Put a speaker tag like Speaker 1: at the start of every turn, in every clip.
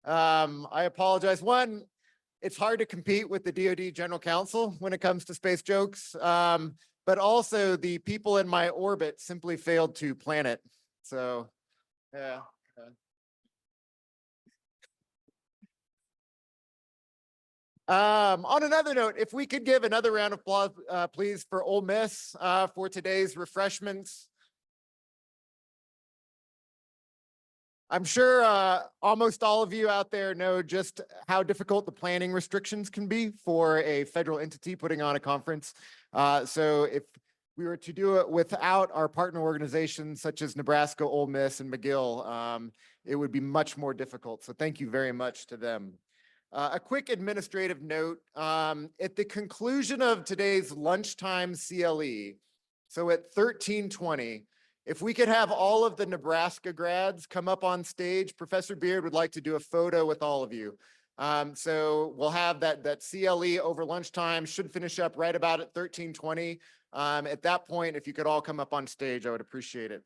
Speaker 1: I apologize. One, it's hard to compete with the DoD General Counsel when it comes to space jokes, but also the people in my orbit simply failed to plan it. So, yeah. On another note, if we could give another round of applause, please, for Ole Miss for today's refreshments. I'm sure almost all of you out there know just how difficult the planning restrictions can be for a federal entity putting on a conference. So if we were to do it without our partner organizations such as Nebraska, Ole Miss, and McGill, it would be much more difficult. So thank you very much to them. A quick administrative note, at the conclusion of today's lunchtime CLE, so at 13:20, if we could have all of the Nebraska grads come up on stage, Professor Beard would like to do a photo with all of you. So we'll have that CLE over lunchtime, should finish up right about at 13:20. At that point, if you could all come up on stage, I would appreciate it.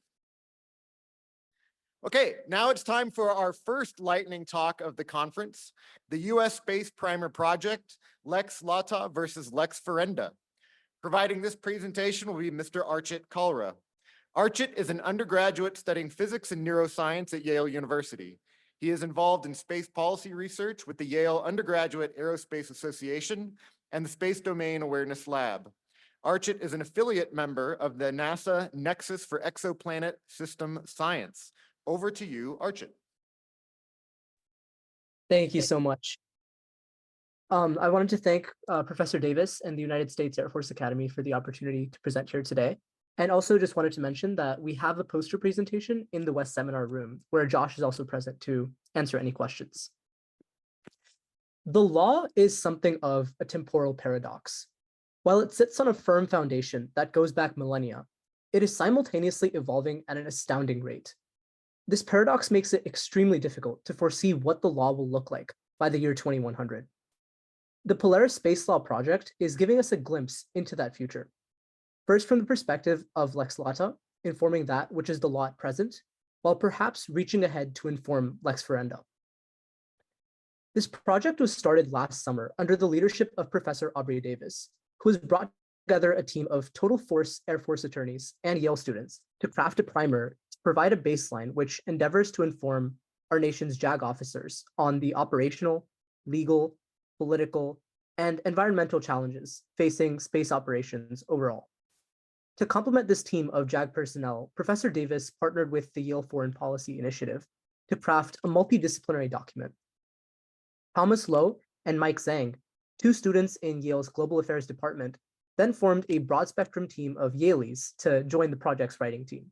Speaker 1: Okay, now it's time for our first lightning talk of the conference, the U.S. Space Primer Project, Lex Lata versus Lex Ferenda. Providing this presentation will be Mr. Archit Kalra. Archit is an undergraduate studying physics and neuroscience at Yale University. He is involved in space policy research with the Yale Undergraduate Aerospace Association and the Space Domain Awareness Lab. Archit is an affiliate member of the NASA Nexus for Exoplanet System Science. Over to you, Archit.
Speaker 2: Thank you so much. I wanted to thank Professor Davis and the United States Air Force Academy for the opportunity to present here today. And also just wanted to mention that we have a poster presentation in the West Seminar Room where Josh is also present to answer any questions. The law is something of a temporal paradox. While it sits on a firm foundation that goes back millennia, it is simultaneously evolving at an astounding rate. This paradox makes it extremely difficult to foresee what the law will look like by the year 2100. The Polaris Space Law Project is giving us a glimpse into that future. First, from the perspective of Lex Lata, informing that which is the law at present, while perhaps reaching ahead to inform Lex Ferenda. This project was started last summer under the leadership of Professor Aubrey Davis, who has brought together a team of total force Air Force attorneys and Yale students to craft a primer to provide a baseline which endeavors to inform our nation's JAG officers on the operational, legal, political, and environmental challenges facing space operations overall. To complement this team of JAG personnel, Professor Davis partnered with the Yale Foreign Policy Initiative to craft a multidisciplinary document. Thomas Lowe and Mike Zhang, two students in Yale's Global Affairs Department, then formed a broad-spectrum team of Yalees to join the project's writing team.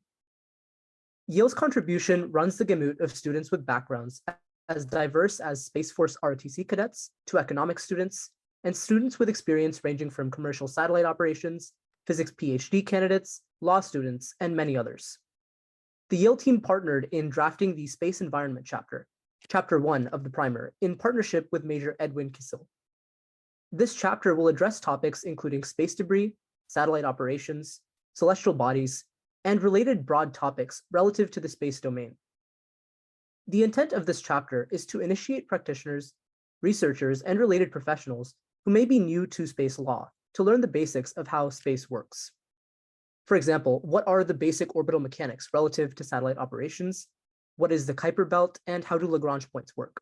Speaker 2: Yale's contribution runs the gamut of students with backgrounds as diverse as Space Force ROTC cadets to economics students, and students with experience ranging from commercial satellite operations, physics PhD candidates, law students, and many others. The Yale team partnered in drafting the Space Environment chapter, Chapter 1 of the primer, in partnership with Major Edwin Kissel. This chapter will address topics including space debris, satellite operations, celestial bodies, and related broad topics relative to the space domain. The intent of this chapter is to initiate practitioners, researchers, and related professionals who may be new to space law to learn the basics of how space works. For example, what are the basic orbital mechanics relative to satellite operations? What is the Kuiper belt, and how do Lagrange points work?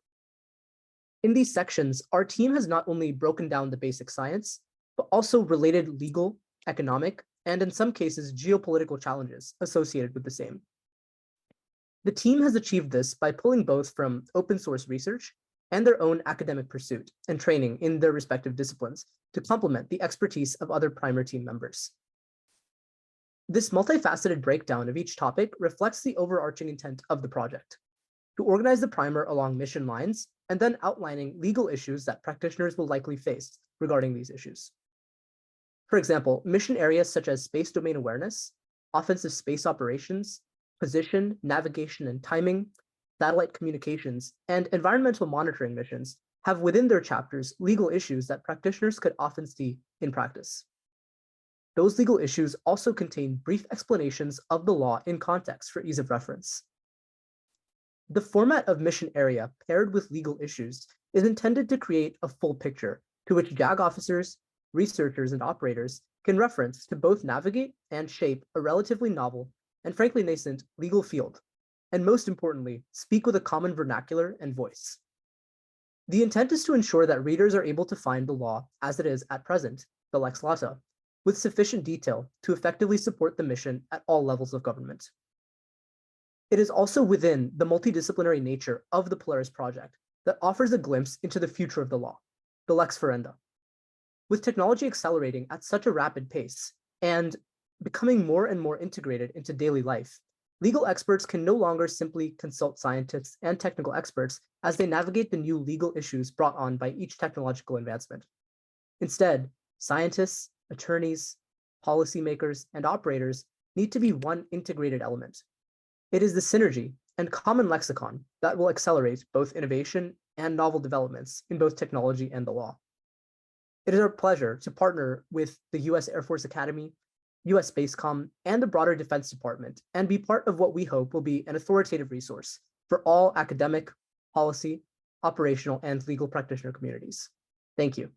Speaker 2: In these sections, our team has not only broken down the basic science, but also related legal, economic, and in some cases, geopolitical challenges associated with the same. The team has achieved this by pulling both from open source research and their own academic pursuit and training in their respective disciplines to complement the expertise of other primer team members. This multifaceted breakdown of each topic reflects the overarching intent of the project, to organize the primer along mission lines and then outlining legal issues that practitioners will likely face regarding these issues. For example, mission areas such as space domain awareness, offensive space operations, position, navigation, and timing, satellite communications, and environmental monitoring missions have within their chapters legal issues that practitioners could often see in practice. Those legal issues also contain brief explanations of the law in context for ease of reference. The format of mission area paired with legal issues is intended to create a full picture to which JAG officers, researchers, and operators can reference to both navigate and shape a relatively novel and frankly nascent legal field, and most importantly, speak with a common vernacular and voice. The intent is to ensure that readers are able to find the law as it is at present, the lex lata, with sufficient detail to effectively support the mission at all levels of government. It is also within the multidisciplinary nature of the Polaris project that offers a glimpse into the future of the law, the lex ferenda. With technology accelerating at such a rapid pace and becoming more and more integrated into daily life, legal experts can no longer simply consult scientists and technical experts as they navigate the new legal issues brought on by each technological advancement. Instead, scientists, attorneys, policymakers, and operators need to be one integrated element. It is the synergy and common lexicon that will accelerate both innovation and novel developments in both technology and the law. It is our pleasure to partner with the US Air Force Academy, USSPACECOM, and the broader Defense Department, and be part of what we hope will be an authoritative resource for all academic, policy, operational, and legal practitioner communities. Thank you.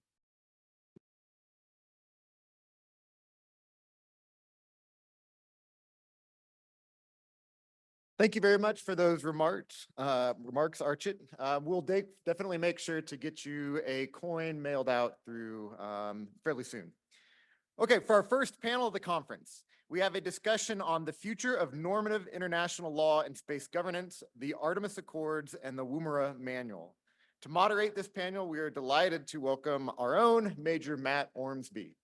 Speaker 1: Thank you very much for those remarks, Archit. We'll definitely make sure to get you a coin mailed out through fairly soon. Okay, for our first panel of the conference, we have a discussion on the future of normative international law and space governance, the Artemis Accords, and the Woomera Manual. To moderate this panel, we are delighted to welcome our own Major Matt Ormsbee.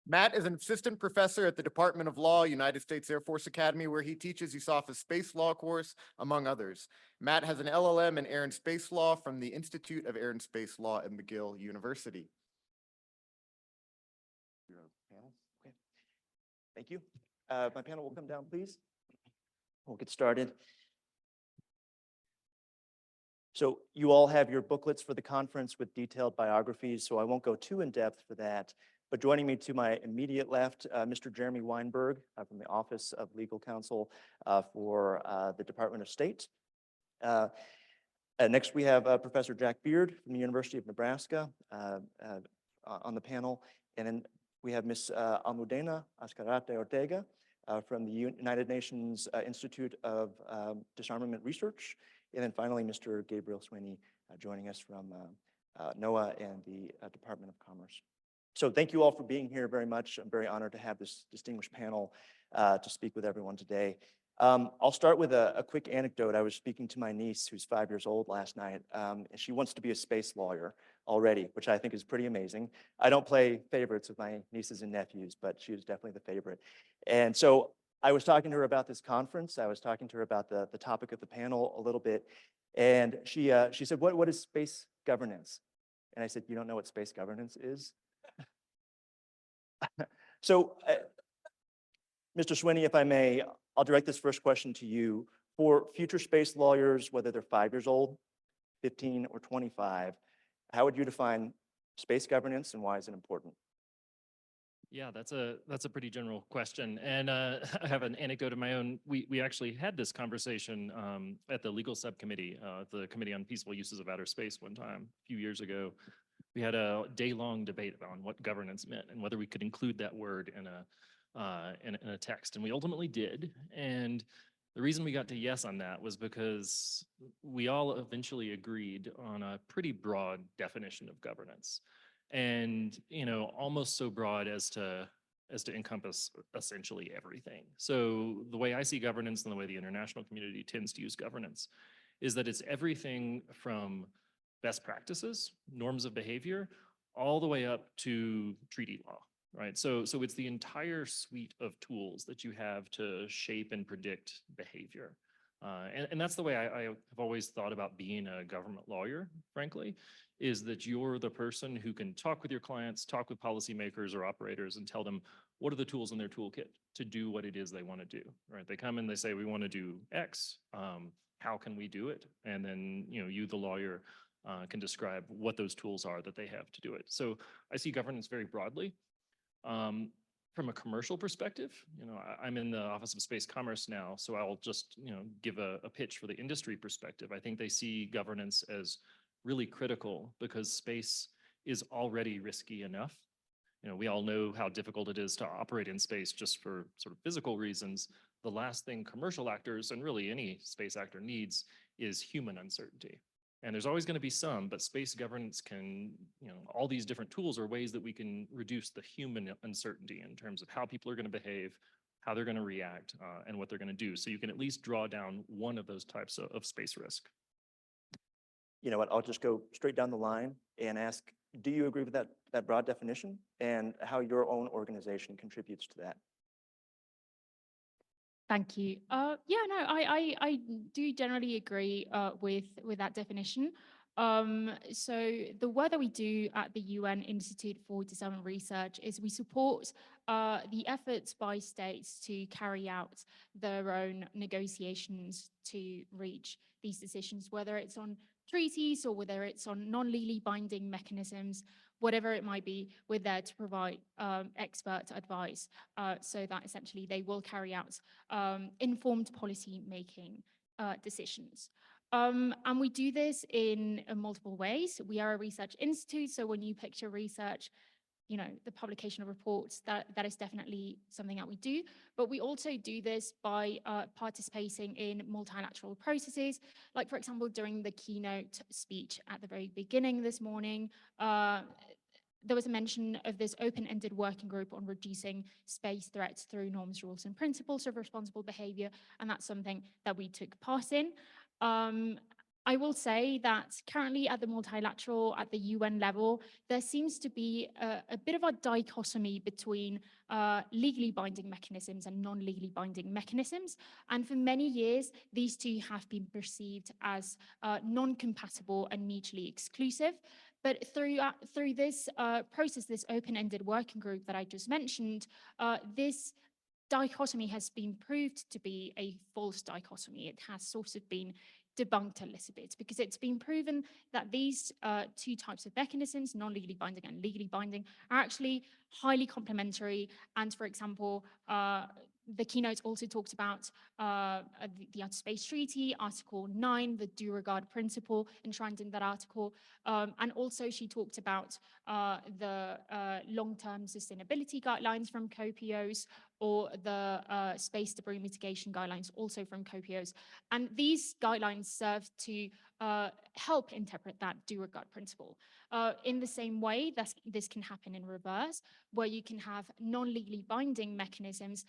Speaker 1: Matt is an assistant professor at the Department of Law, United States Air Force Academy, where he teaches USAFA's space law course, among others. Matt has an LLM in Air and Space Law from the Institute of Air and Space Law at McGill University.
Speaker 3: Okay. Thank you. My panel will come down, please. We'll get started. So you all have your booklets for the conference with detailed biographies, so I won't go too in depth for that. But joining me to my immediate left, Mr. Jeremy Weinberg from the Office of Legal Counsel for the Department of State. Next, we have Professor Jack Beard from the University of Nebraska on the panel. And then we have Ms. Almudena Azcarate Ortega from the United Nations Institute of Disarmament Research. And then finally, Mr. Gabriel Swiney joining us from NOAA and the Department of Commerce. So thank you all for being here very much. I'm very honored to have this distinguished panel to speak with everyone today. I'll start with a quick anecdote. I was speaking to my niece, who's 5 years old, last night, and she wants to be a space lawyer already, which I think is pretty amazing. I don't play favorites with my nieces and nephews, but she was definitely the favorite. And so I was talking to her about this conference. I was talking to her about the topic of the panel a little bit, and she said, what is space governance? And I said, you don't know what space governance is? So, Mr. Swiney, if I may, I'll direct this first question to you. For future space lawyers, whether they're 5 years old, 15, or 25, how would you define space governance and why is it important?
Speaker 4: Yeah, that's a pretty general question. And I have an anecdote of my own. We actually had this conversation at the legal subcommittee, the Committee on Peaceful Uses of Outer Space one time, a few years ago. We had a day-long debate on what governance meant and whether we could include that word in a text. And we ultimately did. And the reason we got to yes on that was because we all eventually agreed on a pretty broad definition of governance. And, almost so broad as to encompass essentially everything. So the way I see governance and the way the international community tends to use governance is that it's everything from best practices, norms of behavior, all the way up to treaty law, right? So it's the entire suite of tools that you have to shape and predict behavior. And that's the way I have always thought about being a government lawyer, frankly, is that you're the person who can talk with your clients, talk with policymakers or operators and tell them what are the tools in their toolkit to do what it is they want to do, right? They come and they say, we want to do X, how can we do it? And then, you, the lawyer, can describe what those tools are that they have to do it. So I see governance very broadly. From a commercial perspective, I'm in the Office of Space Commerce now, so I'll just, give a pitch for the industry perspective. I think they see governance as really critical because space is already risky enough. We all know how difficult it is to operate in space just for sort of physical reasons. The last thing commercial actors and really any space actor needs is human uncertainty. And there's always going to be some, but space governance can, all these different tools are ways that we can reduce the human uncertainty in terms of how people are going to behave, how they're going to react, and what they're going to do. So you can at least draw down one of those types of space risk.
Speaker 3: You know what, I'll just go straight down the line and ask, do you agree with that broad definition and how your own organization contributes to that?
Speaker 5: Thank you. Yeah, no, I do generally agree with that definition. So the work that we do at the UN Institute for Disarmament Research is we support the efforts by states to carry out their own negotiations to reach these decisions, whether it's on treaties or whether it's on non-legally binding mechanisms, whatever it might be. We're there to provide expert advice so that essentially they will carry out informed policy making decisions. And we do this in multiple ways. We are a research institute, so when you picture research, the publication of reports, that is definitely something that we do. But we also do this by participating in multilateral processes. Like, for example, during the keynote speech at the very beginning this morning, there was a mention of this open-ended working group on reducing space threats through norms, rules, and principles of responsible behavior. And that's something that we took part in. I will say that currently at the multilateral, at the UN level, there seems to be a bit of a dichotomy between legally binding mechanisms and non-legally binding mechanisms. And for many years, these two have been perceived as non-compatible and mutually exclusive. But through this process, this open-ended working group that I just mentioned, this dichotomy has been proved to be a false dichotomy. It has sort of been debunked a little bit because it's been proven that these two types of mechanisms, non-legally binding and legally binding, are actually highly complementary. And for example, the keynote also talked about the Outer Space Treaty, Article 9, the due regard principle enshrined in that article. And also she talked about the long-term sustainability guidelines from COPIOs, or the space debris mitigation guidelines also from COPIOs. And these guidelines serve to help interpret that due regard principle. In the same way, this can happen in reverse, where you can have non-legally binding mechanisms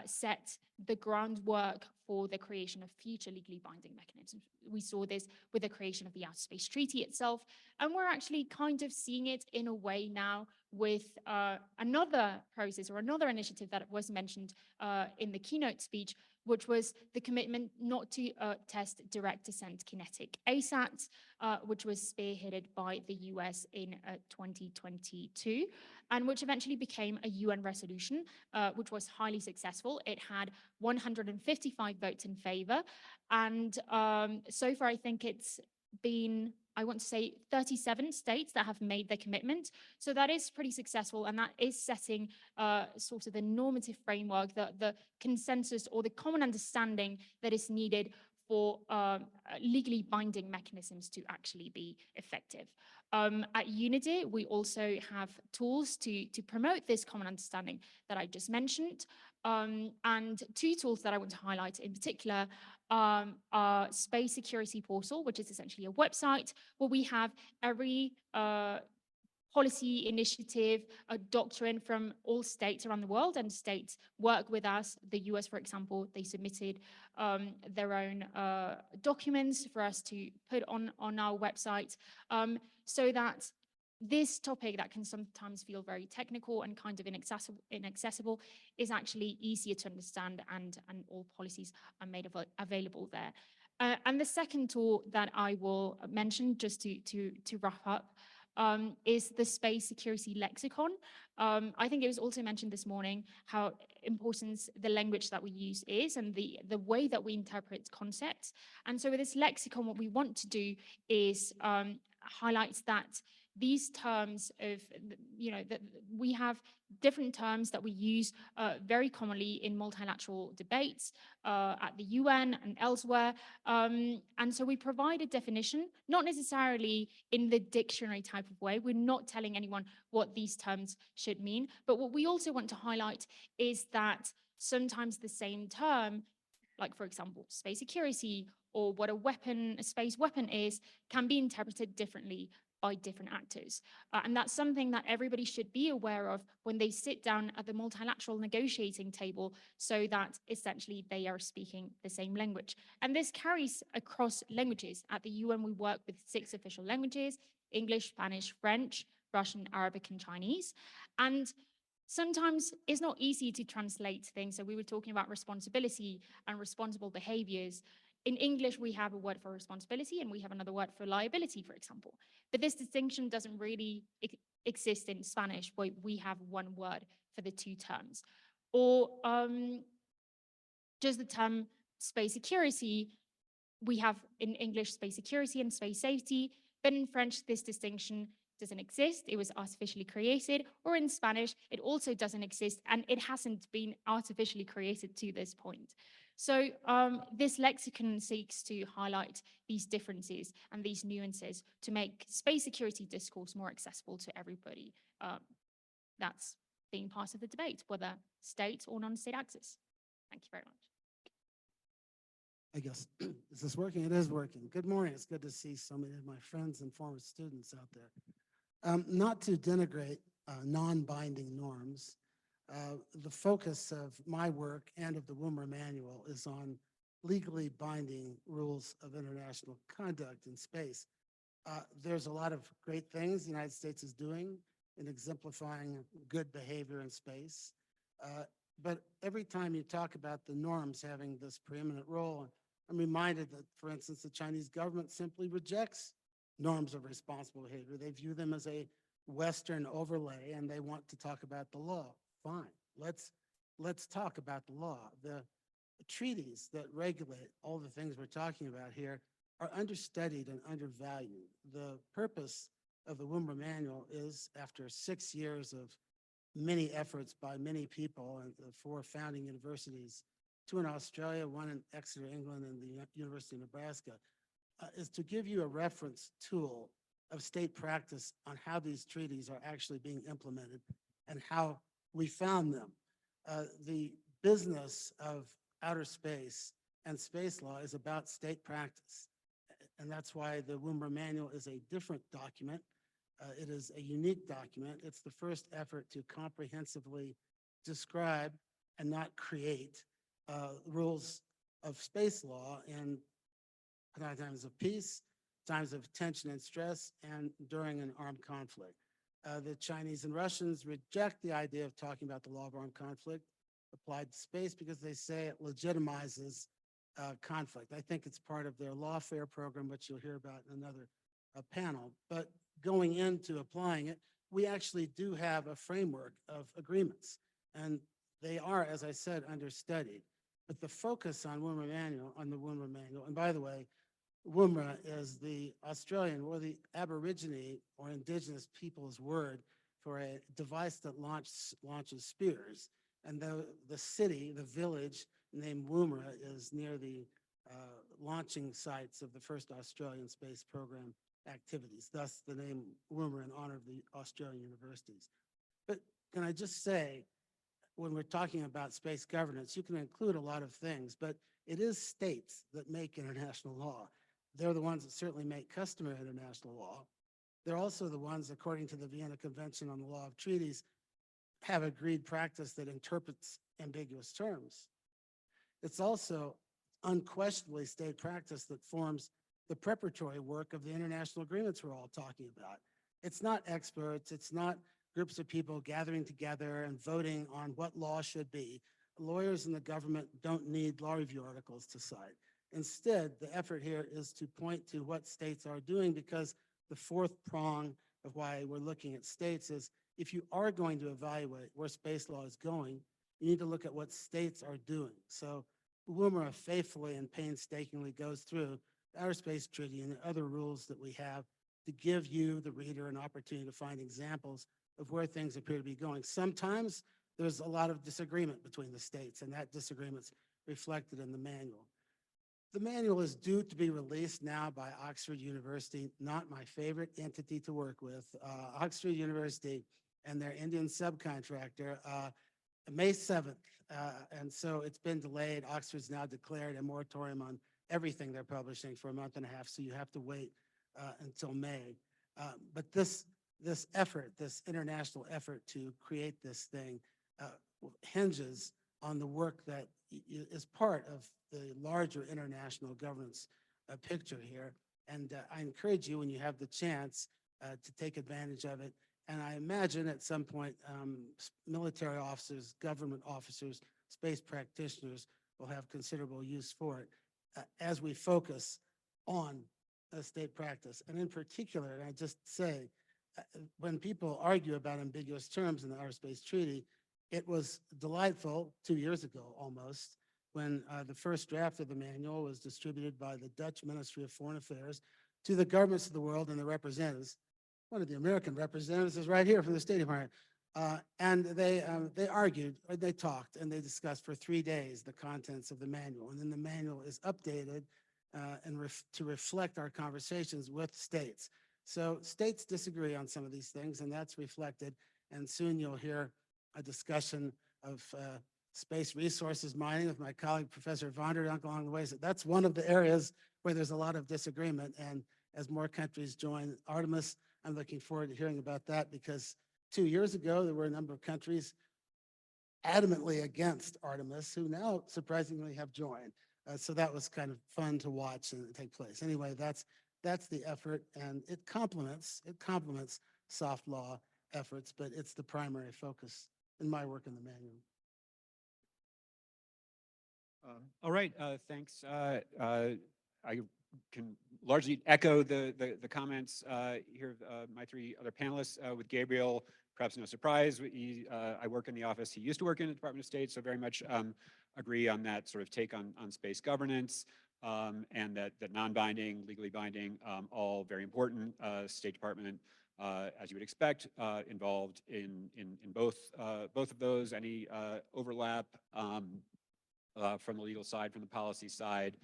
Speaker 5: set the groundwork for the creation of future legally binding mechanisms. We saw this with the creation of the Outer Space Treaty itself, and we're actually kind of seeing it in a way now with another process or another initiative that was mentioned in the keynote speech, which was the commitment not to test direct descent kinetic ASATs, which was spearheaded by the US in 2022, and which eventually became a UN resolution, which was highly successful. It had 155 votes in favor, and so far I think it's been, I want to say, 37 states that have made their commitment. So that is pretty successful, and that is setting sort of the normative framework, the consensus or the common understanding that is needed for legally binding mechanisms to actually be effective. At Unity, we also have tools to promote this common understanding that I just mentioned. And two tools that I want to highlight in particular are Space Security Portal, which is essentially a website where we have every policy initiative, a doctrine from all states around the world, and states work with us. The US, for example, they submitted their own documents for us to put on our website, so that this topic that can sometimes feel very technical and kind of inaccessible is actually easier to understand, and all policies are made available there. And the second tool that I will mention, just to wrap up, is the Space Security Lexicon. I think it was also mentioned this morning how important the language that we use is, and the way that we interpret concepts. And so with this lexicon, what we want to do is highlight that these terms of, that we have different terms that we use very commonly in multilateral debates at the UN and elsewhere. And so we provide a definition, not necessarily in the dictionary type of way. We're not telling anyone what these terms should mean. But what we also want to highlight is that sometimes the same term, like for example, space security or what a space weapon is, can be interpreted differently by different actors. And that's something that everybody should be aware of when they sit down at the multilateral negotiating table, so that essentially they are speaking the same language. And this carries across languages. At the UN, we work with 6 official languages: English, Spanish, French, Russian, Arabic, and Chinese. And sometimes it's not easy to translate things. So we were talking about responsibility and responsible behaviors. In English, we have a word for responsibility and we have another word for liability, for example. But this distinction doesn't really exist in Spanish, where we have one word for the 2 terms. Or just the term space security, we have in English space security and space safety, but in French, this distinction doesn't exist. It was artificially created. Or in Spanish, it also doesn't exist, and it hasn't been artificially created to this point. So this lexicon seeks to highlight these differences and these nuances to make space security discourse more accessible to everybody that's being part of the debate, whether state or non-state actors. Thank you very much.
Speaker 6: I guess, is this working? It is working. Good morning. It's good to see so many of my friends and former students out there. Not to denigrate non-binding norms, the focus of my work and of the Woomera manual is on legally binding rules of international conduct in space. There's a lot of great things the United States is doing in exemplifying good behavior in space. But every time you talk about the norms having this preeminent role, I'm reminded that, for instance, the Chinese government simply rejects norms of responsible behavior. They view them as a Western overlay, and they want to talk about the law. Fine, let's talk about the law. The treaties that regulate all the things we're talking about here are understudied and undervalued. The purpose of the Woomera manual is, after 6 years of many efforts by many people and the 4 founding universities, 2 in Australia, 1 in Exeter, England, and the University of Nebraska, is to give you a reference tool of state practice on how these treaties are actually being implemented and how we found them. The business of outer space and space law is about state practice. And that's why the Woomera manual is a different document. It is a unique document. It's the first effort to comprehensively describe and not create rules of space law in times of peace, times of tension and stress, and during an armed conflict. The Chinese and Russians reject the idea of talking about the law of armed conflict applied to space because they say it legitimizes conflict. I think it's part of their lawfare program, which you'll hear about in another panel. But going into applying it, we actually do have a framework of agreements, and they are, as I said, understudied. But the focus on the Woomera manual, and by the way, Woomera is the Australian or the Aborigine or indigenous people's word for a device that launches spears. And the city, the village named Woomera, is near the launching sites of the first Australian space program activities, thus the name Woomera in honor of the Australian universities. But can I just say, when we're talking about space governance, you can include a lot of things, but it is states that make international law. They're the ones that certainly make customary international law. They're also the ones, according to the Vienna Convention on the Law of Treaties, have agreed practice that interprets ambiguous terms. It's also unquestionably state practice that forms the preparatory work of the international agreements we're all talking about. It's not experts, it's not groups of people gathering together and voting on what law should be. Lawyers in the government don't need law review articles to cite. Instead, the effort here is to point to what states are doing, because the 4th prong of why we're looking at states is, if you are going to evaluate where space law is going, you need to look at what states are doing. So Woomera faithfully and painstakingly goes through the Outer Space Treaty and the other rules that we have to give you, the reader, an opportunity to find examples of where things appear to be going. Sometimes there's a lot of disagreement between the states, and that disagreement's reflected in the manual. The manual is due to be released now by Oxford University, not my favorite entity to work with. Oxford University and their Indian subcontractor, May 7th. And so it's been delayed. Oxford's now declared a moratorium on everything they're publishing for a month and a half, so you have to wait until May. But this effort, this international effort to create this thing hinges on the work that is part of the larger international governance picture here. And I encourage you, when you have the chance, to take advantage of it. And I imagine at some point, military officers, government officers, space practitioners will have considerable use for it as we focus on state practice. And in particular, and I just say, when people argue about ambiguous terms in the Outer Space Treaty, it was delightful 2 years ago almost when the first draft of the manual was distributed by the Dutch Ministry of Foreign Affairs to the governments of the world and the representatives. One of the American representatives is right here from the State Department. And they argued, or they talked, and they discussed for 3 days the contents of the manual. And then the manual is updated to reflect our conversations with states. So states disagree on some of these things, and that's reflected. And soon you'll hear a discussion of space resources mining with my colleague, Professor Weinberg, along the way. So that's one of the areas where there's a lot of disagreement. And as more countries join Artemis, I'm looking forward to hearing about that, because 2 years ago, there were a number of countries adamantly against Artemis who now surprisingly have joined. So that was kind of fun to watch and take place. Anyway, that's the effort, and it complements soft law efforts, but it's the primary focus in my work in the manual.
Speaker 7: All right, thanks. I can largely echo the comments here of my three other panelists. With Gabriel, perhaps no surprise, I work in the office he used to work in the Department of State, so very much agree on that sort of take on space governance, and that non-binding, legally binding, all very important. State Department, as you would expect, involved in both of those. Any overlap from the legal side, from the policy side.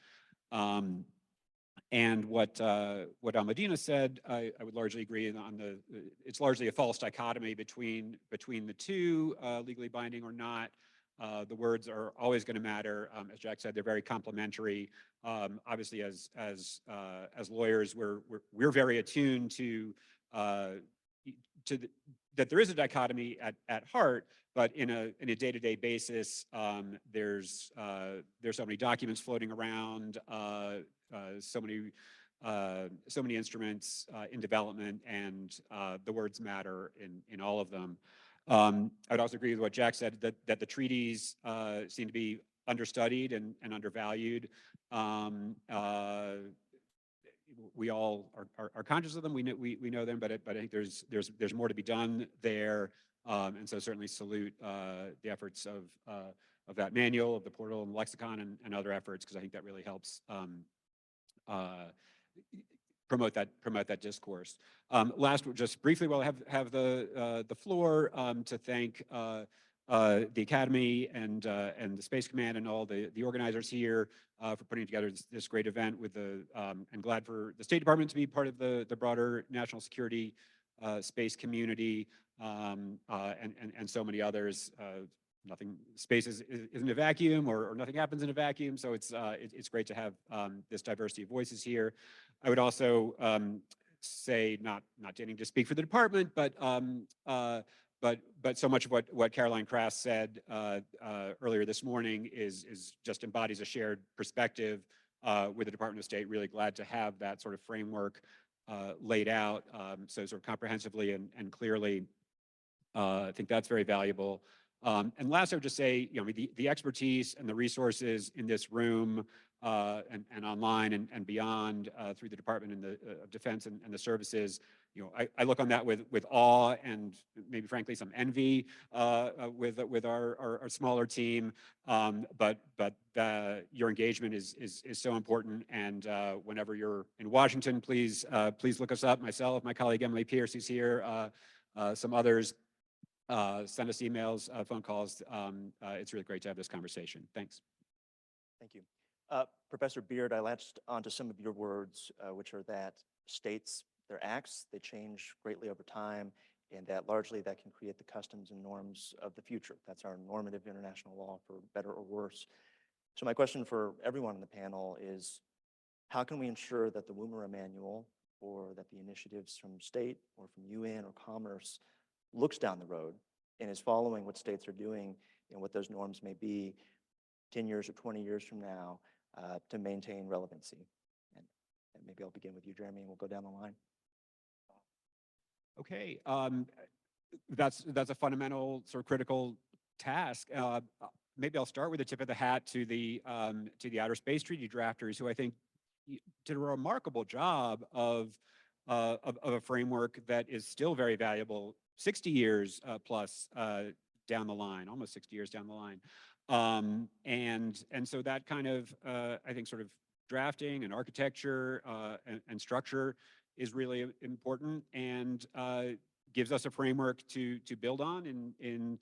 Speaker 7: And what Almudena said, I would largely agree on it's largely a false dichotomy between the two, legally binding or not. The words are always going to matter. As Jack said, they're very complementary. Obviously, as lawyers, we're very attuned to that there is a dichotomy at heart, but in a day-to-day basis, there's so many documents floating around, so many instruments in development, and the words matter in all of them. I would also agree with what Jack said, that the treaties seem to be understudied and undervalued. We all are conscious of them. We know them, but I think there's more to be done there. And so certainly salute the efforts of that manual, of the portal and the lexicon, and other efforts, because I think that really helps promote that discourse. Last, just briefly, while I have the floor, to thank the Academy and the Space Command and all the organizers here for putting together this great event with and glad for the State Department to be part of the broader national security space community, and so many others. Space isn't a vacuum, or nothing happens in a vacuum. So it's great to have this diversity of voices here. I would also say, not intending to speak for the department, but so much of what Caroline Krass said earlier this morning just embodies a shared perspective with the Department of State. Really glad to have that sort of framework laid out so sort of comprehensively and clearly. I think that's very valuable. And last, I would just say, the expertise and the resources in this room and online and beyond through the Department of Defense and the services I look on that with awe and maybe frankly some envy with our smaller team. But your engagement is so important. And whenever you're in Washington, please look us up. Myself, my colleague Emily Pierce, who's here, some others. Send us emails, phone calls. It's really great to have this conversation. Thanks.
Speaker 3: Thank you. Professor Beard, I latched onto some of your words, which are that states, their acts, they change greatly over time, and that largely that can create the customs and norms of the future. That's our normative international law, for better or worse. So my question for everyone on the panel is, how can we ensure that the Woomera manual, or that the initiatives from state or from UN or commerce looks down the road and is following what states are doing and what those norms may be 10 years or 20 years from now, to maintain relevancy? And maybe I'll begin with you, Jeremy, and we'll go down the line.
Speaker 7: Okay, that's a fundamental sort of critical task. Maybe I'll start with the tip of the hat to the Outer Space Treaty drafters, who I think did a remarkable job of a framework that is still very valuable 60 years plus down the line, almost 60 years down the line. And so that kind of, I think, sort of drafting and architecture and structure is really important, and gives us a framework to build on in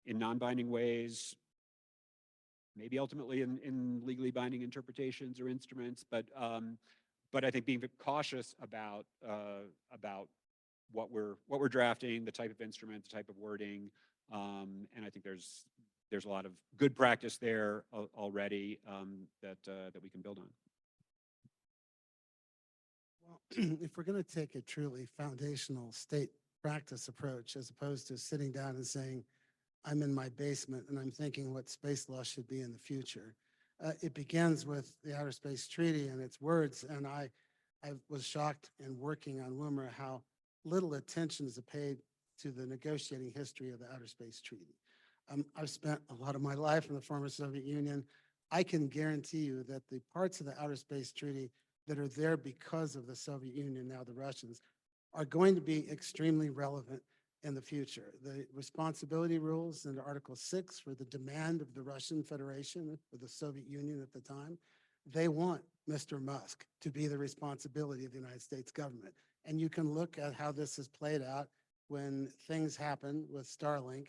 Speaker 7: non-binding ways, maybe ultimately in legally binding interpretations or instruments, but I think being cautious about what we're drafting, the type of instrument, the type of wording, and I think there's a lot of good practice there already that we can build on.
Speaker 6: Well, if we're going to take a truly foundational state practice approach, as opposed to sitting down and saying, I'm in my basement and I'm thinking what space law should be in the future, it begins with the Outer Space Treaty and its words. And I was shocked in working on Woomera how little attention is paid to the negotiating history of the Outer Space Treaty. I've spent a lot of my life in the former Soviet Union. I can guarantee you that the parts of the Outer Space Treaty that are there because of the Soviet Union, now the Russians, are going to be extremely relevant in the future. The responsibility rules in Article 6 for the demand of the Russian Federation, or the Soviet Union at the time, they want Mr. Musk to be the responsibility of the United States government. And you can look at how this has played out when things happen with Starlink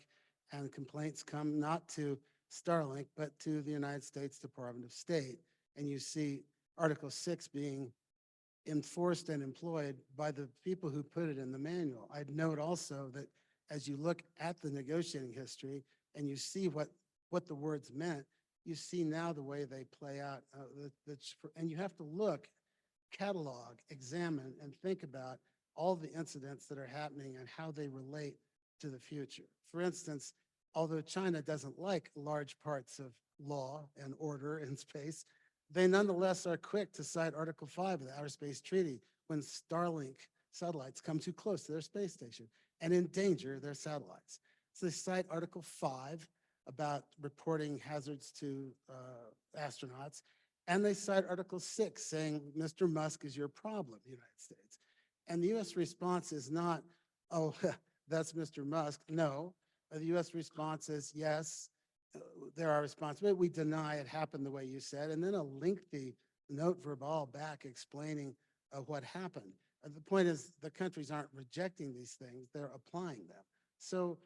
Speaker 6: and complaints come not to Starlink, but to the United States Department of State. And you see Article 6 being enforced and employed by the people who put it in the manual. I'd note also that as you look at the negotiating history and you see what the words meant, you see now the way they play out. And you have to look, catalog, examine, and think about all the incidents that are happening and how they relate to the future. For instance, although China doesn't like large parts of law and order in space, they nonetheless are quick to cite Article 5 of the Outer Space Treaty when Starlink satellites come too close to their space station and endanger their satellites. So they cite Article 5 about reporting hazards to astronauts, and they cite Article 6 saying, Mr. Musk is your problem, United States. And the US response is not, oh, that's Mr. Musk. No, the US response is, yes, there are responsibilities. We deny it happened the way you said, and then a lengthy note verbal back explaining what happened. The point is the countries aren't rejecting these things, they're applying them. So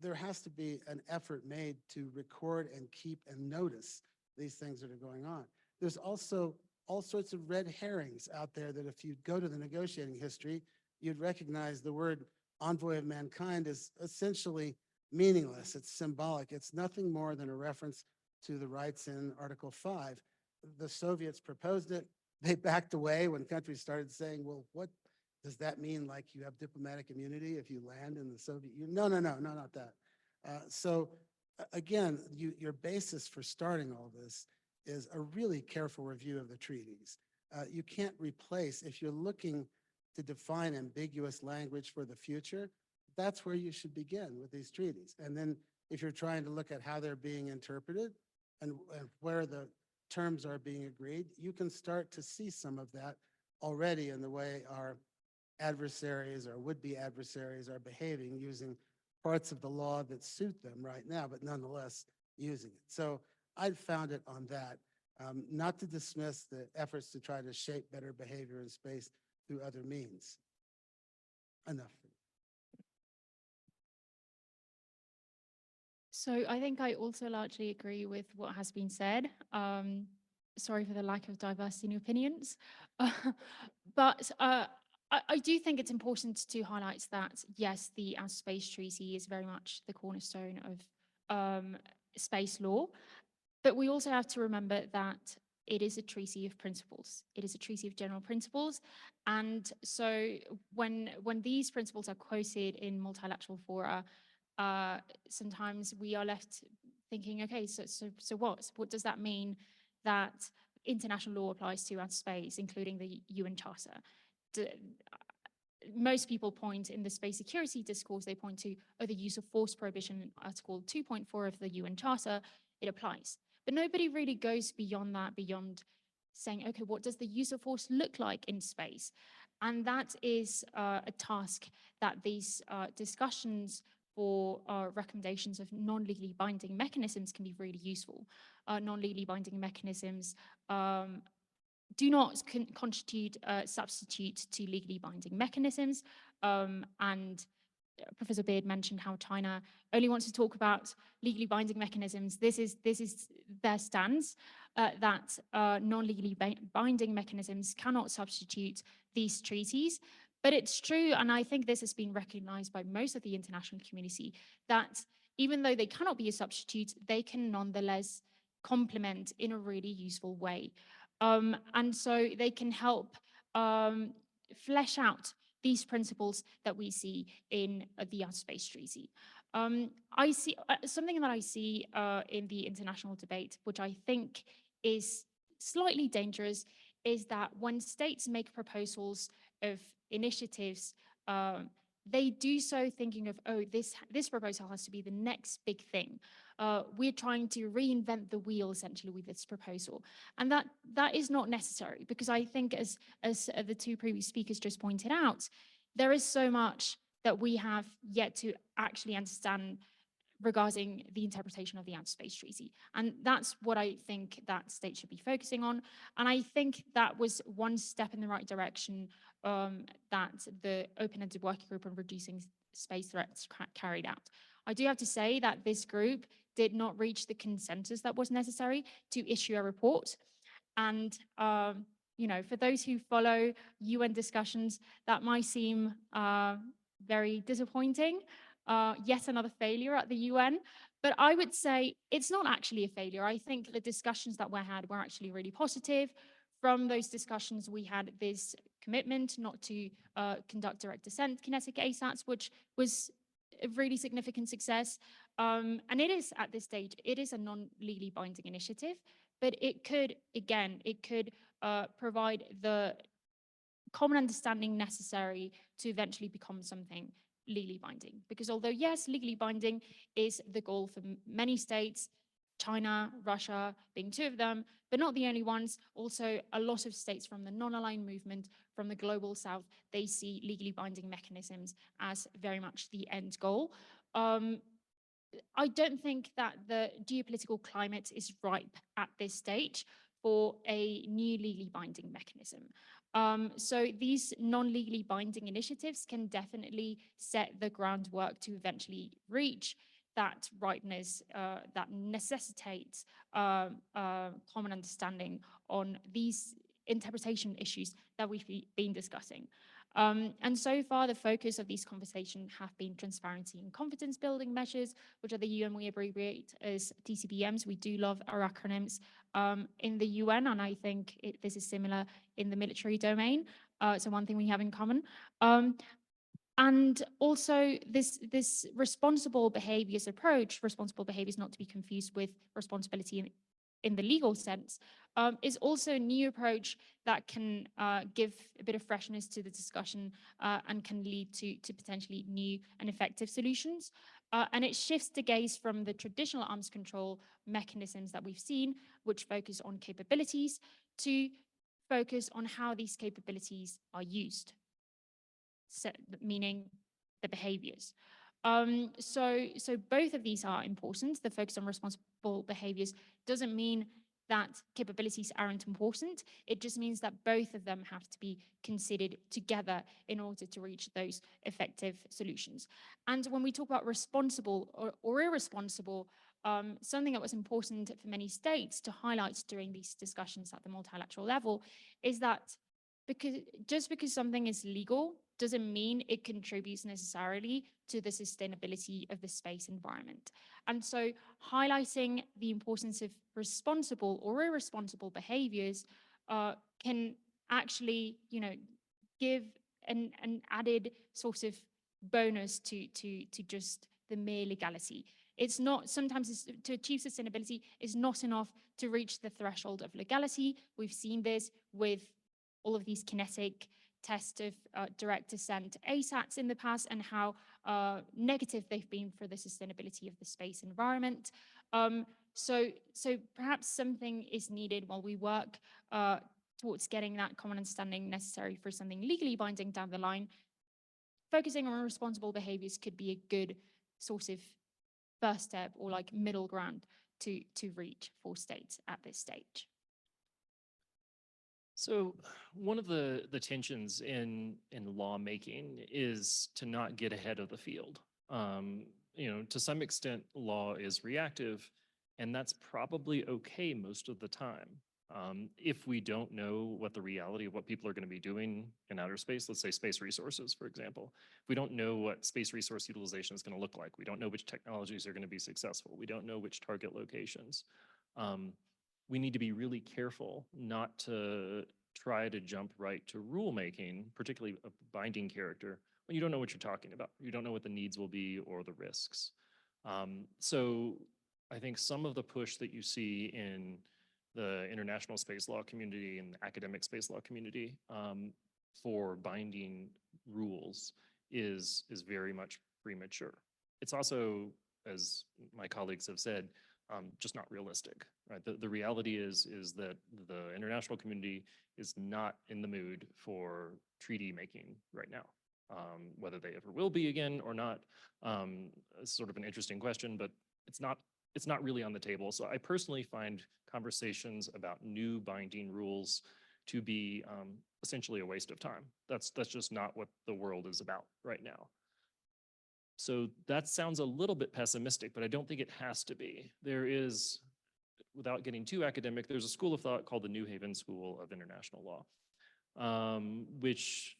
Speaker 6: there has to be an effort made to record and keep and notice these things that are going on. There's also all sorts of red herrings out there that if you go to the negotiating history, you'd recognize the word envoy of mankind is essentially meaningless. It's symbolic. It's nothing more than a reference to the rights in Article 5. The Soviets proposed it. They backed away when countries started saying, well, what does that mean? Like you have diplomatic immunity if you land in the Soviet Union? No, not that. So again, your basis for starting all this is a really careful review of the treaties. You can't replace, if you're looking to define ambiguous language for the future, that's where you should begin with these treaties. And then if you're trying to look at how they're being interpreted and where the terms are being agreed, you can start to see some of that already in the way our adversaries or would-be adversaries are behaving using parts of the law that suit them right now, but nonetheless using it. So I found it on that, not to dismiss the efforts to try to shape better behavior in space through other means. Enough.
Speaker 5: So I think I also largely agree with what has been said. Sorry for the lack of diversity in opinions. But I do think it's important to highlight that, yes, the Outer Space Treaty is very much the cornerstone of space law. But we also have to remember that it is a treaty of principles. It is a treaty of general principles. And so when these principles are quoted in multilateral fora, sometimes we are left thinking, okay, so what? What does that mean that international law applies to outer space, including the UN Charter? Most people point in the space security discourse, they point to the use of force prohibition in Article 2.4 of the UN Charter, it applies. But nobody really goes beyond that, beyond saying, okay, what does the use of force look like in space? And that is a task that these discussions for recommendations of non-legally binding mechanisms can be really useful. Non-legally binding mechanisms do not constitute a substitute to legally binding mechanisms. And Professor Beard mentioned how China only wants to talk about legally binding mechanisms. This is their stance, that non-legally binding mechanisms cannot substitute these treaties. But it's true, and I think this has been recognized by most of the international community, that even though they cannot be a substitute, they can nonetheless complement in a really useful way. And so they can help flesh out these principles that we see in the Outer Space Treaty. I see something that I see in the international debate, which I think is slightly dangerous, is that when states make proposals of initiatives, they do so thinking of, oh, this proposal has to be the next big thing. We're trying to reinvent the wheel essentially with this proposal. And that is not necessary, because I think as the two previous speakers just pointed out, there is so much that we have yet to actually understand regarding the interpretation of the Outer Space Treaty. And that's what I think that states should be focusing on. And I think that was one step in the right direction that the open-ended working group on reducing space threats carried out. I do have to say that this group did not reach the consensus that was necessary to issue a report. And you know, for those who follow UN discussions, that might seem very disappointing. Yet another failure at the UN. But I would say it's not actually a failure. I think the discussions that were had were actually really positive. From those discussions, we had this commitment not to conduct direct descent kinetic ASATs, which was a really significant success. And it is, at this stage, it is a non-legally binding initiative, but it could, again, it could provide the common understanding necessary to eventually become something legally binding. Because although, yes, legally binding is the goal for many states, China, Russia being two of them, but not the only ones. Also, a lot of states from the non-aligned movement, from the global south, they see legally binding mechanisms as very much the end goal. I don't think that the geopolitical climate is ripe at this stage for a new legally binding mechanism. So these non-legally binding initiatives can definitely set the groundwork to eventually reach that ripeness that necessitates common understanding on these interpretation issues that we've been discussing. And so far, the focus of these conversations have been transparency and confidence building measures, which are the UN we abbreviate as TCBMs. We do love our acronyms in the UN, and I think this is similar in the military domain. So one thing we have in common. And also this responsible behaviors approach, responsible behaviors not to be confused with responsibility in the legal sense, is also a new approach that can give a bit of freshness to the discussion and can lead to potentially new and effective solutions. And it shifts the gaze from the traditional arms control mechanisms that we've seen, which focus on capabilities, to focus on how these capabilities are used. meaning the behaviors. So both of these are important. The focus on responsible behaviors doesn't mean that capabilities aren't important. It just means that both of them have to be considered together in order to reach those effective solutions. And when we talk about responsible or irresponsible, something that was important for many states to highlight during these discussions at the multilateral level is that just because something is legal doesn't mean it contributes necessarily to the sustainability of the space environment. And so highlighting the importance of responsible or irresponsible behaviors can actually, give an added sort of bonus to just the mere legality. It's not, sometimes to achieve sustainability is not enough to reach the threshold of legality. We've seen this with all of these kinetic tests of direct descent ASATs in the past and how negative they've been for the sustainability of the space environment. So perhaps something is needed while we work towards getting that common understanding necessary for something legally binding down the line. Focusing on responsible behaviors could be a good sort of first step or like middle ground to reach for states at this stage.
Speaker 4: So one of the tensions in lawmaking is to not get ahead of the field. To some extent, law is reactive, and that's probably okay most of the time. If we don't know what the reality of what people are going to be doing in outer space, let's say space resources, for example, if we don't know what space resource utilization is going to look like, we don't know which technologies are going to be successful, we don't know which target locations, we need to be really careful not to try to jump right to rulemaking, particularly a binding character, when you don't know what you're talking about. You don't know what the needs will be or the risks. So I think some of the push that you see in the international space law community and the academic space law community for binding rules is very much premature. It's also, as my colleagues have said, just not realistic, right? The reality is that the international community is not in the mood for treaty making right now. Whether they ever will be again or not, is sort of an interesting question, but it's not really on the table. So I personally find conversations about new binding rules to be essentially a waste of time. That's just not what the world is about right now. So that sounds a little bit pessimistic, but I don't think it has to be. There is, without getting too academic, there's a school of thought called the New Haven School of International Law, which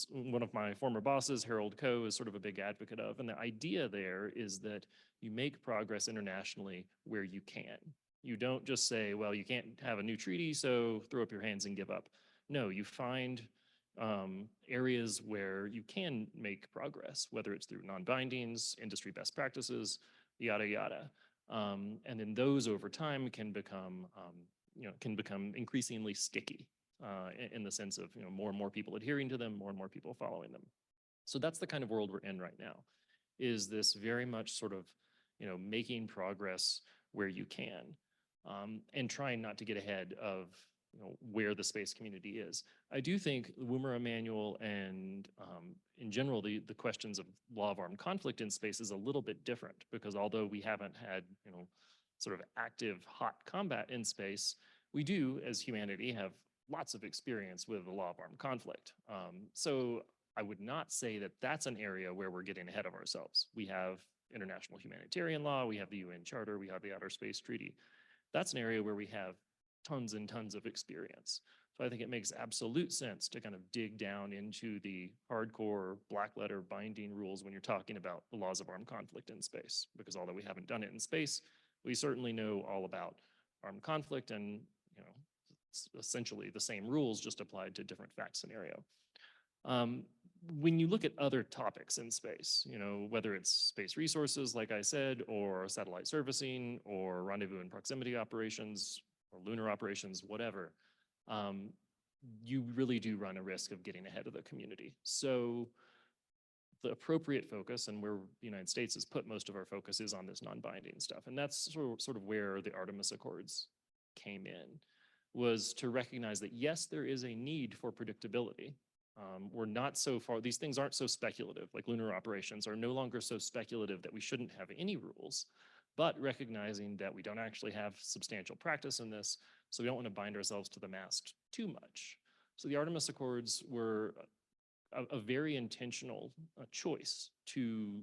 Speaker 4: one of my former bosses, Harold Coe, is sort of a big advocate of. And the idea there is that you make progress internationally where you can. You don't just say, well, you can't have a new treaty, so throw up your hands and give up. No, you find areas where you can make progress, whether it's through non-bindings, industry best practices, yada, yada. And then those over time can become increasingly sticky in the sense of, more and more people adhering to them, more and more people following them. So that's the kind of world we're in right now, is this very much sort of, making progress where you can and trying not to get ahead of where the space community is. I do think the Woomera manual and in general, the questions of law of armed conflict in space is a little bit different, because although we haven't had, sort of active hot combat in space, we do, as humanity, have lots of experience with the law of armed conflict. So I would not say that that's an area where we're getting ahead of ourselves. We have international humanitarian law, we have the UN Charter, we have the Outer Space Treaty. That's an area where we have tons and tons of experience. So I think it makes absolute sense to kind of dig down into the hardcore black letter binding rules when you're talking about the laws of armed conflict in space, because although we haven't done it in space, we certainly know all about armed conflict, and it's essentially the same rules just applied to different fact scenario. When you look at other topics in space, whether it's space resources, like I said, or satellite servicing, or rendezvous and proximity operations, or lunar operations, whatever, you really do run a risk of getting ahead of the community. So the appropriate focus, and where the United States has put most of our focus, is on this non-binding stuff. And that's sort of where the Artemis Accords came in, was to recognize that yes, there is a need for predictability. We're not so far, these things aren't so speculative, like lunar operations are no longer so speculative that we shouldn't have any rules, but recognizing that we don't actually have substantial practice in this, so we don't want to bind ourselves to the mast too much. So the Artemis Accords were a very intentional choice to,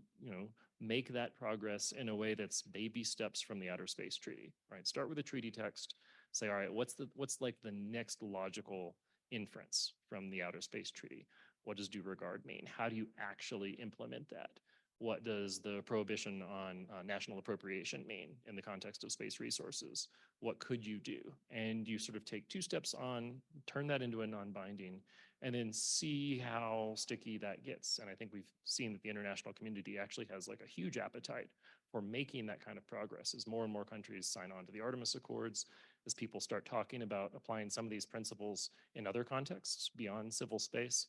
Speaker 4: make that progress in a way that's baby steps from the Outer Space Treaty, right? Start with the treaty text, say, all right, what's like the next logical inference from the Outer Space Treaty? What does due regard mean? How do you actually implement that? What does the prohibition on national appropriation mean in the context of space resources? What could you do? And you sort of take 2 steps on, turn that into a non-binding, and then see how sticky that gets. And I think we've seen that the international community actually has like a huge appetite for making that kind of progress as more and more countries sign on to the Artemis Accords, as people start talking about applying some of these principles in other contexts beyond civil space.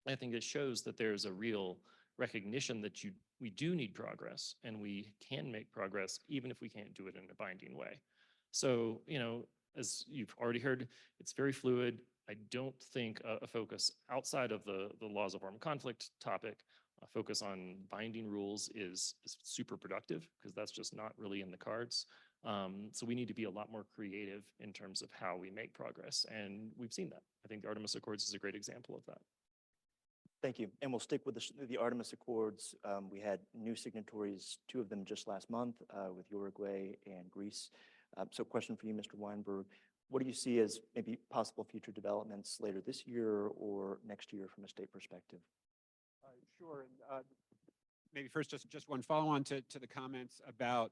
Speaker 4: I think it shows that there's a real recognition that we do need progress, and we can make progress even if we can't do it in a binding way. So, as you've already heard, it's very fluid. I don't think a focus outside of the laws of armed conflict topic, a focus on binding rules is super productive, because that's just not really in the cards. So we need to be a lot more creative in terms of how we make progress, and we've seen that. I think the Artemis Accords is a great example of that.
Speaker 3: Thank you. And we'll stick with the Artemis Accords. We had new signatories, 2 of them just last month, with Uruguay and Greece. So question for you, Mr. Weinberg. What do you see as maybe possible future developments later this year or next year from a state perspective?
Speaker 7: Sure. And, maybe first, just one follow-on to the comments about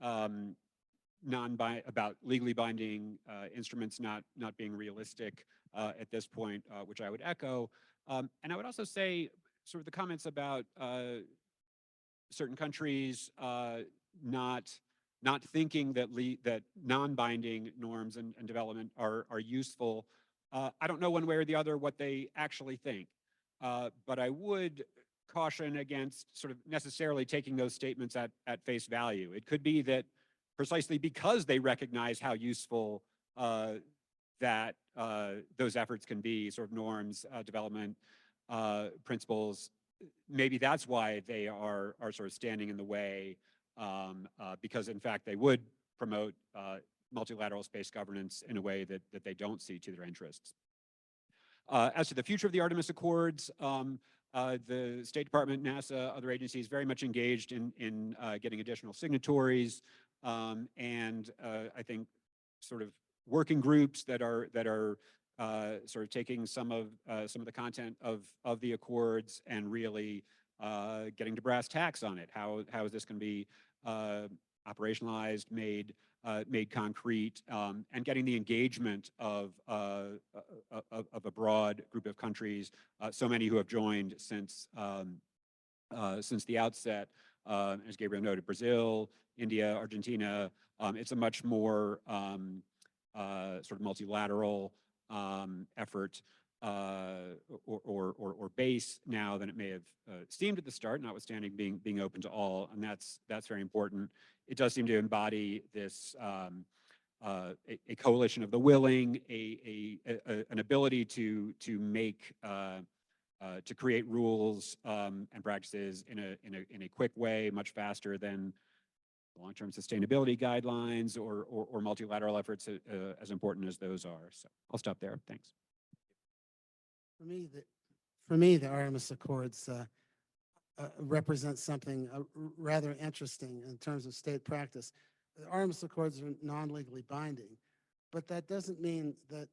Speaker 7: about legally binding instruments not being realistic at this point, which I would echo. And I would also say sort of the comments about certain countries not thinking that non-binding norms and development are useful. I don't know one way or the other what they actually think, but I would caution against sort of necessarily taking those statements at face value. It could be that precisely because they recognize how useful that those efforts can be, sort of norms, development principles, maybe that's why they are sort of standing in the way, because in fact they would promote multilateral space governance in a way that they don't see to their interests. As to the future of the Artemis Accords, the State Department, NASA, other agencies very much engaged in getting additional signatories, and I think sort of working groups that are sort of taking some of the content of the accords and really getting to brass tacks on it. How is this going to be operationalized, made concrete, and getting the engagement of a broad group of countries, so many who have joined since the outset. As Gabriel noted, Brazil, India, Argentina. It's a much more sort of multilateral effort or base now than it may have seemed at the start, notwithstanding being open to all, and that's very important. It does seem to embody this a coalition of the willing, an ability to make to create rules and practices in a quick way, much faster than long-term sustainability guidelines or multilateral efforts, as important as those are. So I'll stop there. Thanks.
Speaker 6: For me, the Artemis Accords represent something rather interesting in terms of state practice. The Artemis Accords are non-legally binding, but that doesn't mean that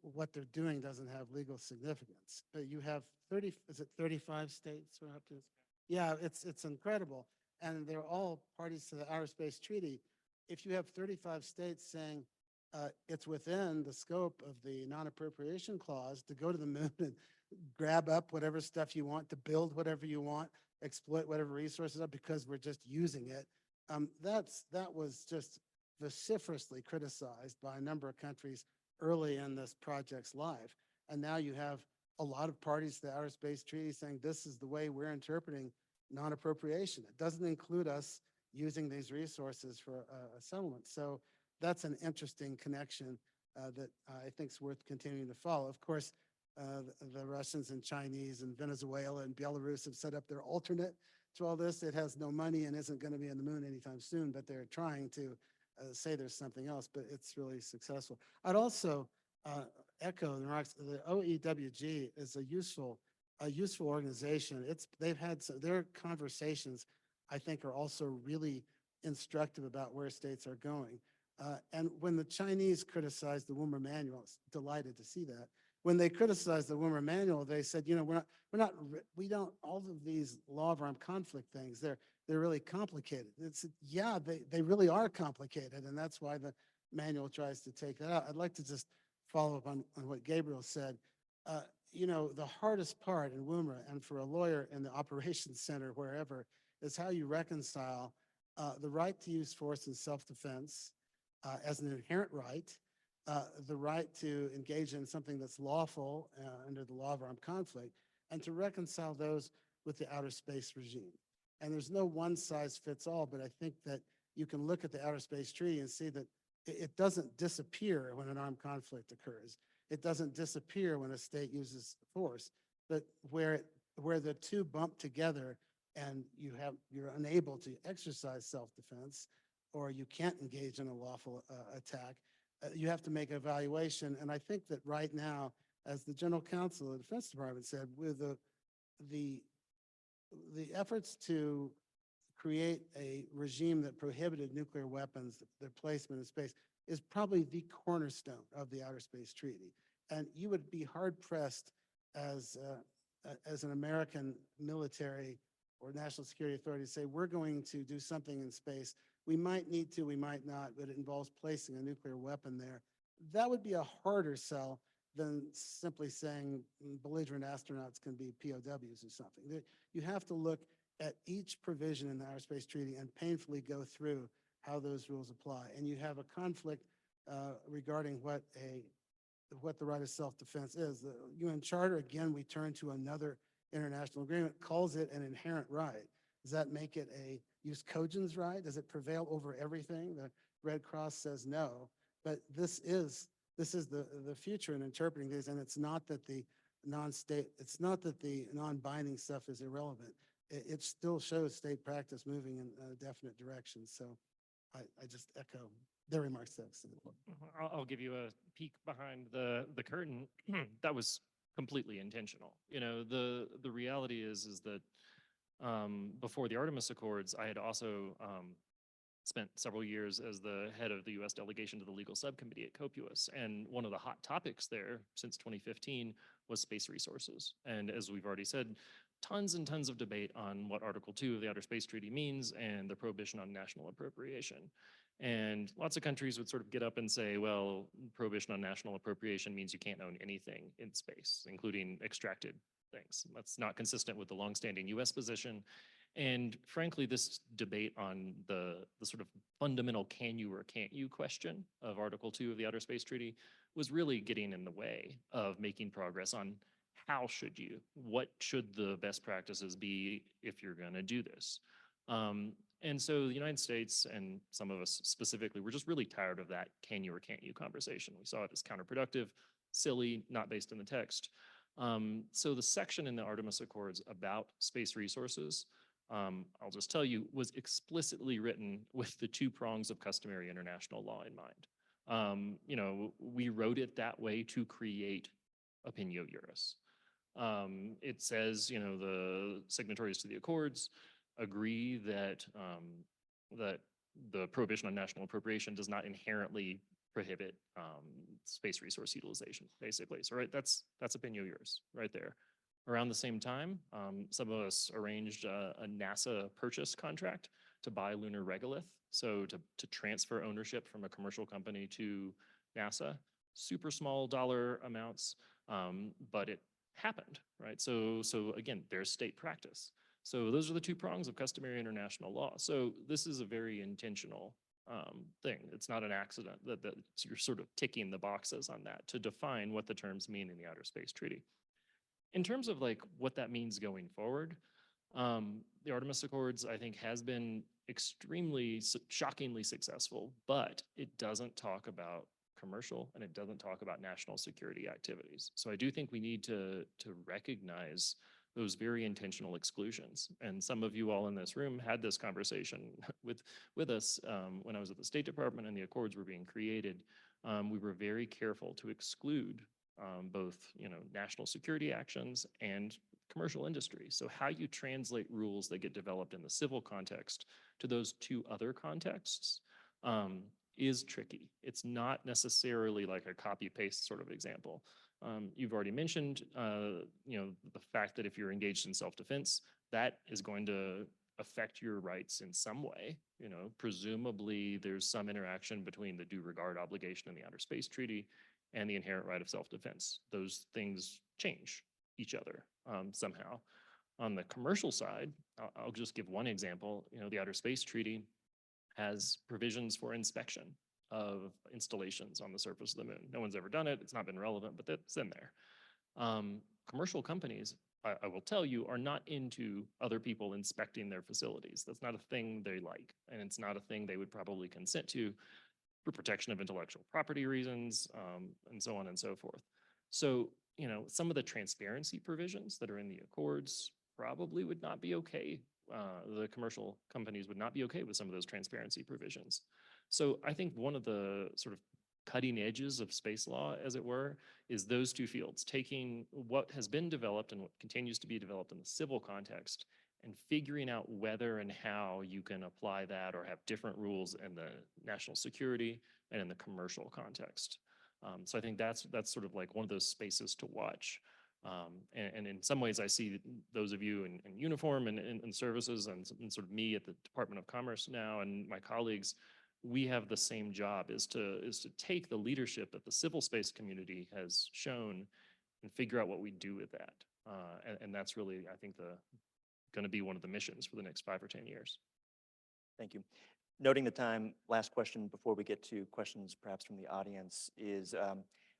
Speaker 6: what they're doing doesn't have legal significance. But you have 35 states we're up to? Yeah, it's incredible. And they're all parties to the Outer Space Treaty. If you have 35 states saying it's within the scope of the non-appropriation clause to go to the moon and grab up whatever stuff you want, to build whatever you want, exploit whatever resources are because we're just using it, that was just vociferously criticized by a number of countries early in this project's life. And now you have a lot of parties to the Outer Space Treaty saying this is the way we're interpreting non-appropriation. It doesn't include us using these resources for a settlement. So that's an interesting connection that I think is worth continuing to follow. Of course, The Russians and Chinese and Venezuela and Belarus have set up their alternate to all this. It has no money and isn't going to be on the moon anytime soon, but they're trying to say there's something else, but it's really successful. I'd also echo the OEWG is a useful organization. They've had their conversations, I think, are also really instructive about where states are going. And when the Chinese criticized the Woomera manual, I was delighted to see that. When they criticized the Woomera manual, they said, you know, we don't, all of these law of armed conflict things, they're really complicated. It's, yeah, they really are complicated. And that's why the manual tries to take that out. I'd like to just follow up on what Gabriel said. You know, the hardest part in Woomera and for a lawyer in the operations center, wherever, is how you reconcile the right to use force in self-defense as an inherent right, the right to engage in something that's lawful under the law of armed conflict, and to reconcile those with the outer space regime. And there's no one size fits all, but I think that you can look at the outer space treaty and see that it doesn't disappear when an armed conflict occurs. It doesn't disappear when a state uses force, but where the two bump together and you're unable to exercise self-defense, or you can't engage in a lawful attack, you have to make an evaluation. And I think that right now, as the General Counsel of the Defense Department said, with the efforts to create a regime that prohibited nuclear weapons, their placement in space, is probably the cornerstone of the Outer Space Treaty. And you would be hard pressed as an American military or national security authority to say, we're going to do something in space. We might need to, we might not, but it involves placing a nuclear weapon there. That would be a harder sell than simply saying belligerent astronauts can be POWs or something. You have to look at each provision in the Outer Space Treaty and painfully go through how those rules apply. And you have a conflict regarding what the right of self-defense is. The UN Charter, again, we turn to another international agreement, calls it an inherent right. Does that make it a use cogens right? Does it prevail over everything? The Red Cross says no, but this is the future in interpreting these, and it's not that the non-binding stuff is irrelevant. It still shows state practice moving in a definite direction. So I just echo their remarks.
Speaker 4: I'll give you a peek behind the curtain. That was completely intentional. You know, the reality is that before the Artemis Accords, I had also spent several years as the head of the U.S. delegation to the legal subcommittee at COPUOS. And one of the hot topics there since 2015 was space resources. And as we've already said, tons and tons of debate on what Article 2 of the Outer Space Treaty means and the prohibition on national appropriation. And lots of countries would sort of get up and say, well, prohibition on national appropriation means you can't own anything in space, including extracted things. That's not consistent with the longstanding US position. And frankly, this debate on the sort of fundamental can you or can't you question of Article 2 of the Outer Space Treaty was really getting in the way of making progress on how should you, what should the best practices be if you're going to do this. And so the United States and some of us specifically, we're just really tired of that can you or can't you conversation. We saw it as counterproductive, silly, not based in the text. So the section in the Artemis Accords about space resources, I'll just tell you, was explicitly written with the two prongs of customary international law in mind. You know, we wrote it that way to create opinio juris. It says, you know, the signatories to the Accords agree that that the prohibition on national appropriation does not inherently prohibit space resource utilization, basically. So, right, that's opinio juris right there. Around the same time, some of us arranged a NASA purchase contract to buy lunar regolith, so to transfer ownership from a commercial company to NASA. Super small dollar amounts, but it happened, right? So again, there's state practice. So those are the two prongs of customary international law. So this is a very intentional thing. It's not an accident that you're sort of ticking the boxes on that to define what the terms mean in the Outer Space Treaty. In terms of like what that means going forward, the Artemis Accords, I think, has been extremely shockingly successful, but it doesn't talk about commercial, and it doesn't talk about national security activities. So I do think we need to recognize those very intentional exclusions. And some of you all in this room had this conversation with us when I was at the State Department and the accords were being created. We were very careful to exclude both, national security actions and commercial industry. So how you translate rules that get developed in the civil context to those two other contexts is tricky. It's not necessarily like a copy paste sort of example. You've already mentioned, the fact that if you're engaged in self-defense, that is going to affect your rights in some way. Presumably there's some interaction between the due regard obligation in the Outer Space Treaty and the inherent right of self-defense. Those things change each other somehow. On the commercial side, I'll just give one example. The Outer Space Treaty has provisions for inspection of installations on the surface of the moon. No one's ever done it. It's not been relevant, but that's in there. Commercial companies, I will tell you, are not into other people inspecting their facilities. That's not a thing they like, and it's not a thing they would probably consent to for protection of intellectual property reasons, and so on and so forth. So, some of the transparency provisions that are in the accords probably would not be okay. The commercial companies would not be okay with some of those transparency provisions. So I think one of the sort of cutting edges of space law, as it were, is those two fields, taking what has been developed and what continues to be developed in the civil context and figuring out whether and how you can apply that or have different rules in the national security and in the commercial context. So I think that's sort of like one of those spaces to watch. And in some ways, I see those of you in uniform and in services and sort of me at the Department of Commerce now and my colleagues, we have the same job, is to take the leadership that the civil space community has shown and figure out what we do with that. And that's really, I think, going to be one of the missions for the next 5 or 10 years.
Speaker 3: Thank you. Noting the time, last question before we get to questions perhaps from the audience is,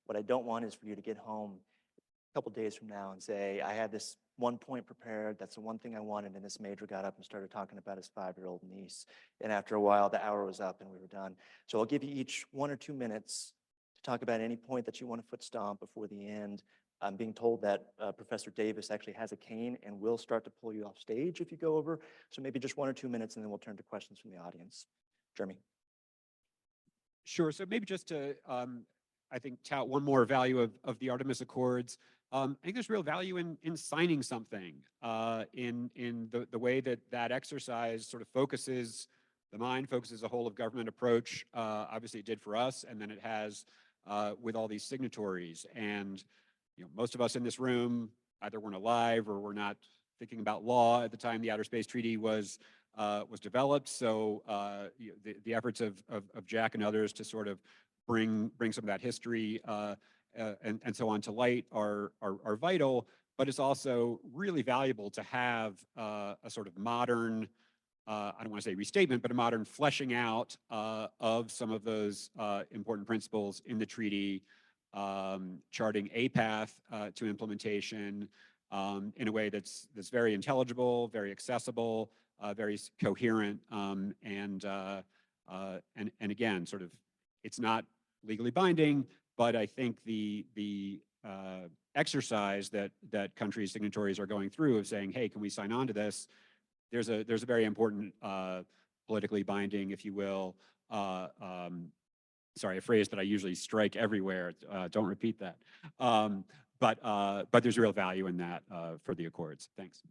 Speaker 3: what I don't want is for you to get home a couple days from now and say, I had this one point prepared, that's the one thing I wanted, and this major got up and started talking about his 5-year-old niece. And after a while, the hour was up and we were done. So I'll give you each 1 or 2 minutes to talk about any point that you want to foot stomp before the end. I'm being told that Professor Davis actually has a cane and will start to pull you off stage if you go over. So maybe just 1 or 2 minutes and then we'll turn to questions from the audience. Jeremy.
Speaker 7: Sure. So maybe just to, I think, tout one more value of the Artemis Accords. I think there's real value in signing something, in the way that exercise sort of focuses the mind, focuses the whole of government approach. Obviously it did for us, and then it has with all these signatories. And most of us in this room either weren't alive or were not thinking about law at the time the Outer Space Treaty was developed. So the efforts of Jack and others to sort of bring some of that history and so on to light are vital, but it's also really valuable to have a sort of modern, I don't want to say restatement, but a modern fleshing out of some of those important principles in the treaty, charting a path to implementation in a way that's very intelligible, very accessible, very coherent, and again, sort of, it's not legally binding, but I think the exercise that countries, signatories are going through of saying, hey, can we sign on to this? There's a very important politically binding, if you will, sorry, a phrase that I usually strike everywhere. Don't repeat that. But there's real value in that for the Accords. Thanks.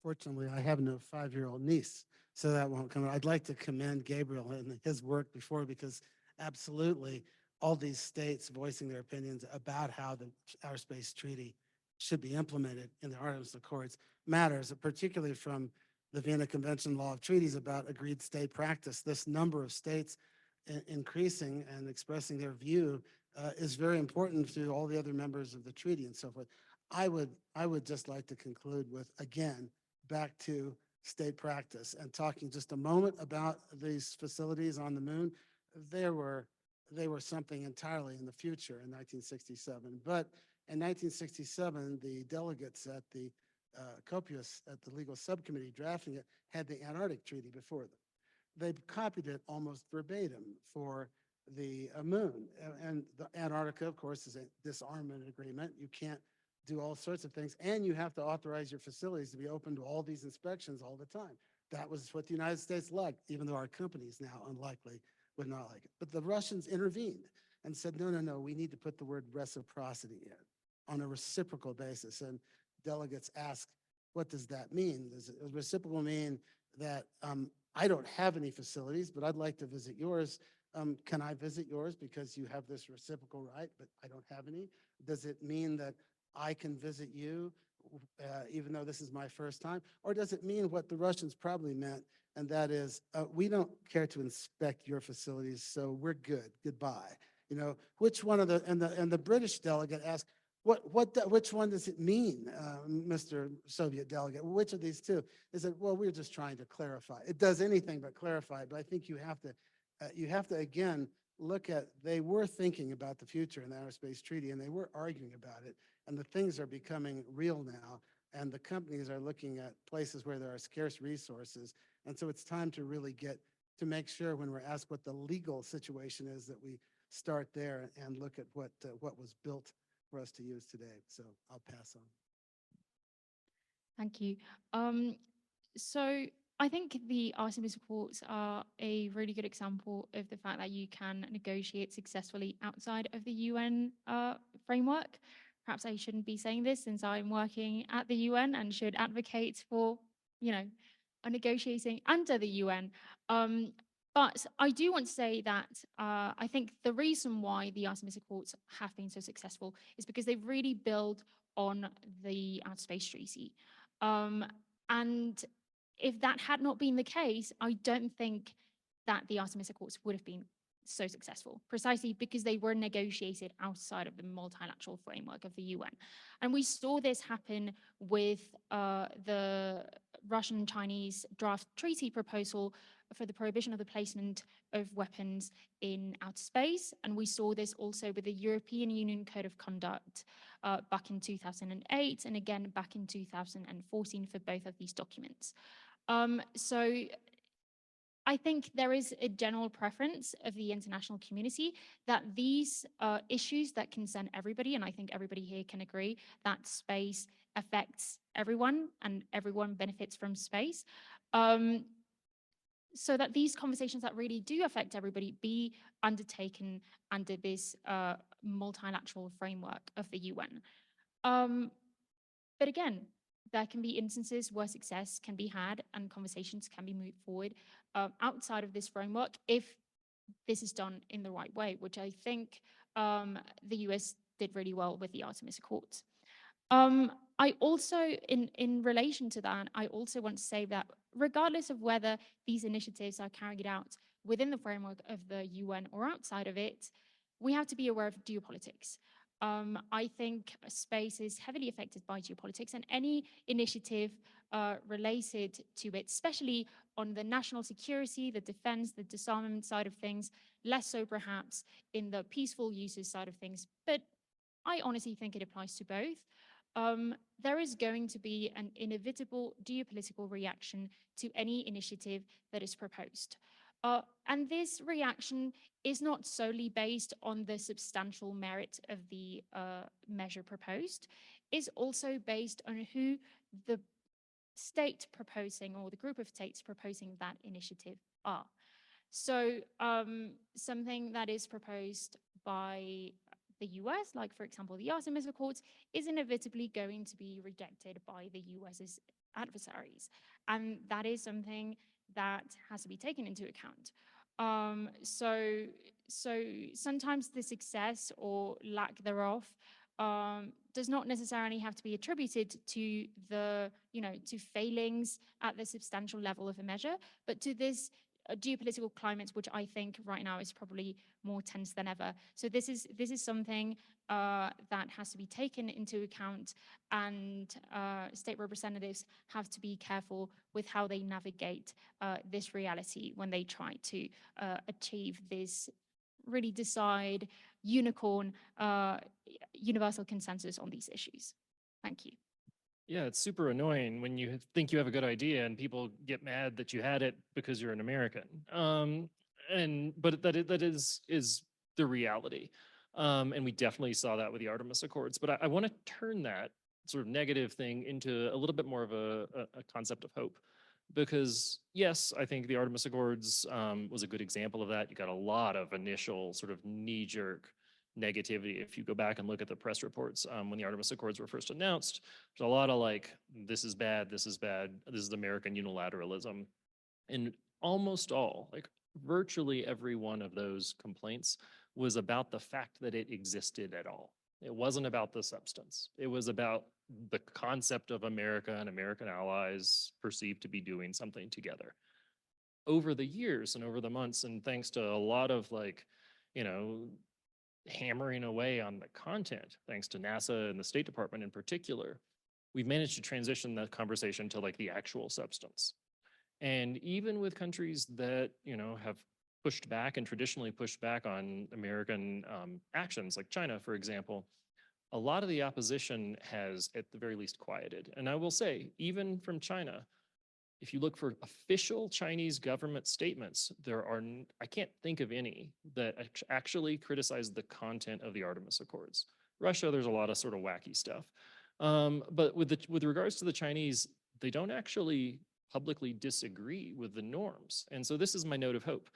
Speaker 6: Fortunately, I have no 5-year-old niece, so that won't come. I'd like to commend Gabriel and his work before, because absolutely all these states voicing their opinions about how the Outer Space Treaty should be implemented in the Artemis Accords matters, particularly from the Vienna Convention law of treaties about agreed state practice. This number of states increasing and expressing their view is very important to all the other members of the treaty and so forth. I would just like to conclude with, again, back to state practice and talking just a moment about these facilities on the moon. They were something entirely in the future in 1967. But in 1967, the delegates at the COPIUS, at the legal subcommittee drafting it, had the Antarctic Treaty before them. They copied it almost verbatim for the moon. And the Antarctica, of course, is a disarmament agreement. You can't do all sorts of things, and you have to authorize your facilities to be open to all these inspections all the time. That was what the United States liked, even though our companies now unlikely would not like it. But the Russians intervened and said, no, no, no, we need to put the word reciprocity in on a reciprocal basis. And delegates ask, what does that mean? Does reciprocal mean that I don't have any facilities, but I'd like to visit yours? Can I visit yours because you have this reciprocal right, but I don't have any? Does it mean that I can visit you even though this is my first time? Or does it mean what the Russians probably meant, and that is, we don't care to inspect your facilities, so we're good, goodbye. You know, which one of the, and the British delegate asked, which one does it mean, Mr. Soviet delegate? Which of these two? They said, well, we're just trying to clarify. It does anything but clarify, but I think you have to again, look at, they were thinking about the future in the Outer Space Treaty, and they were arguing about it, and the things are becoming real now, and the companies are looking at places where there are scarce resources, and so it's time to really get to make sure when we're asked what the legal situation is that we start there and look at what was built for us to use today. So I'll pass on.
Speaker 5: Thank you. So I think the Artemis reports are a really good example of the fact that you can negotiate successfully outside of the UN framework. Perhaps I shouldn't be saying this since I'm working at the UN and should advocate for, you know, negotiating under the UN. But I do want to say that I think the reason why the Artemis Accords have been so successful is because they've really built on the Outer Space Treaty. And if that had not been the case, I don't think that the Artemis Accords would have been so successful, precisely because they were negotiated outside of the multilateral framework of the UN. And we saw this happen with the Russian-Chinese draft treaty proposal for the prohibition of the placement of weapons in outer space. And we saw this also with the European Union Code of Conduct back in 2008, and again back in 2014 for both of these documents. So I think there is a general preference of the international community that these issues that concern everybody, and I think everybody here can agree that space affects everyone and everyone benefits from space. So that these conversations that really do affect everybody be undertaken under this multilateral framework of the UN. But again, there can be instances where success can be had and conversations can be moved forward outside of this framework if this is done in the right way, which I think the US did really well with the Artemis Accords. I also, in relation to that, I also want to say that regardless of whether these initiatives are carried out within the framework of the UN or outside of it, we have to be aware of geopolitics. I think space is heavily affected by geopolitics, and any initiative related to it, especially on the national security, the defense, the disarmament side of things, less so perhaps in the peaceful uses side of things, but I honestly think it applies to both. There is going to be an inevitable geopolitical reaction to any initiative that is proposed. And this reaction is not solely based on the substantial merit of the measure proposed, it's also based on who the state proposing or the group of states proposing that initiative are. So something that is proposed by the US, like for example, the Artemis Accords, is inevitably going to be rejected by the US's adversaries. And that is something that has to be taken into account. So sometimes the success or lack thereof does not necessarily have to be attributed to the, to failings at the substantial level of a measure, but to this geopolitical climate, which I think right now is probably more tense than ever. So this is something that has to be taken into account, and state representatives have to be careful with how they navigate this reality when they try to achieve this really decide unicorn universal consensus on these issues. Thank you.
Speaker 4: Yeah, it's super annoying when you think you have a good idea and people get mad that you had it because you're an American. but that is the reality. And we definitely saw that with the Artemis Accords. But I want to turn that sort of negative thing into a little bit more of a concept of hope. Because yes, I think the Artemis Accords was a good example of that. You got a lot of initial sort of knee-jerk negativity. If you go back and look at the press reports when the Artemis Accords were first announced, there's a lot of like, this is bad, this is bad, this is American unilateralism. And almost all, like virtually every one of those complaints was about the fact that it existed at all. It wasn't about the substance. It was about the concept of America and American allies perceived to be doing something together. Over the years and over the months, and thanks to a lot of like, you know, hammering away on the content, thanks to NASA and the State Department in particular, we've managed to transition that conversation to like the actual substance. And even with countries that, you know, have pushed back and traditionally pushed back on American actions, like China, for example, a lot of the opposition has at the very least quieted. And I will say, even from China, if you look for official Chinese government statements, there are, I can't think of any that actually criticize the content of the Artemis Accords. Russia, there's a lot of sort of wacky stuff. But with regards to the Chinese, they don't actually publicly disagree with the norms. And so this is my note of hope.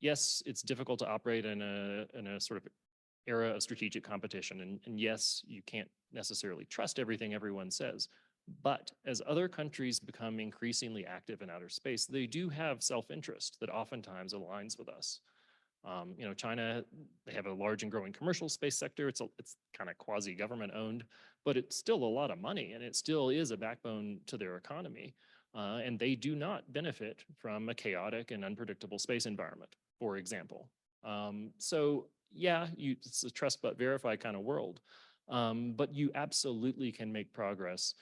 Speaker 4: Yes, it's difficult to operate in a sort of era of strategic competition. And yes, you can't necessarily trust everything everyone says. But as other countries become increasingly active in outer space, they do have self-interest that oftentimes aligns with us. You know, China, they have a large and growing commercial space sector. It's kind of quasi-government owned, but it's still a lot of money, and it still is a backbone to their economy. And they do not benefit from a chaotic and unpredictable space environment, for example. So yeah, it's a trust but verify kind of world. But you absolutely can make progress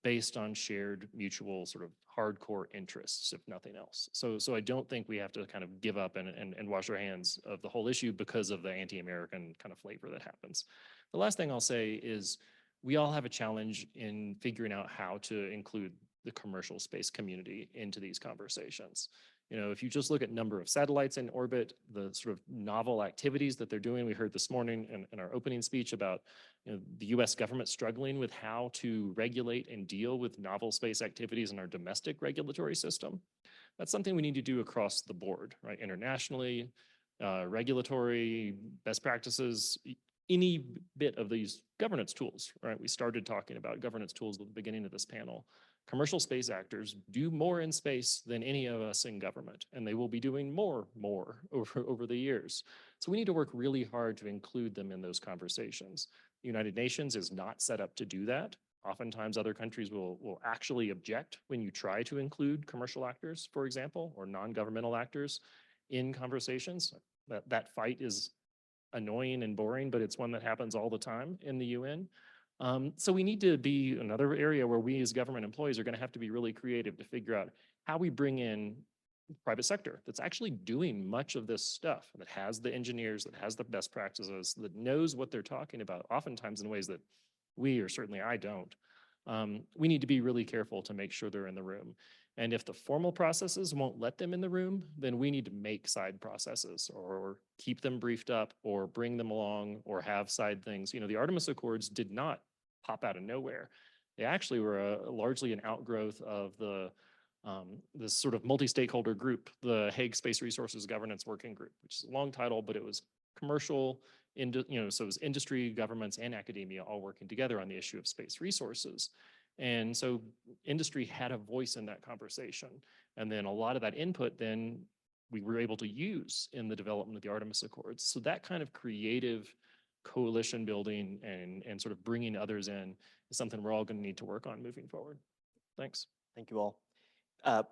Speaker 4: based on shared mutual sort of hardcore interests, if nothing else. So I don't think we have to kind of give up and wash our hands of the whole issue because of the anti-American kind of flavor that happens. The last thing I'll say is we all have a challenge in figuring out how to include the commercial space community into these conversations. You know, if you just look at number of satellites in orbit, the sort of novel activities that they're doing, we heard this morning in our opening speech about, you know, the US government struggling with how to regulate and deal with novel space activities in our domestic regulatory system. That's something we need to do across the board, right? Internationally, regulatory, best practices, any bit of these governance tools, right? We started talking about governance tools at the beginning of this panel. Commercial space actors do more in space than any of us in government, and they will be doing more over the years. So we need to work really hard to include them in those conversations. The United Nations is not set up to do that. Oftentimes other countries will actually object when you try to include commercial actors, for example, or non-governmental actors in conversations. That fight is annoying and boring, but it's one that happens all the time in the UN. So we need to be another area where we as government employees are going to have to be really creative to figure out how we bring in private sector that's actually doing much of this stuff, that has the engineers, that has the best practices, that knows what they're talking about, oftentimes in ways that we, or certainly I don't. We need to be really careful to make sure they're in the room. And if the formal processes won't let them in the room, then we need to make side processes or keep them briefed up or bring them along or have side things. You know, the Artemis Accords did not pop out of nowhere. They actually were largely an outgrowth of this sort of multi-stakeholder group, the Hague Space Resources Governance Working Group, which is a long title, but it was commercial, you know, so it was industry, governments, and academia all working together on the issue of space resources. And so industry had a voice in that conversation. And then a lot of that input then we were able to use in the development of the Artemis Accords. So that kind of creative coalition building and sort of bringing others in is something we're all going to need to work on moving forward. Thanks.
Speaker 3: Thank you all.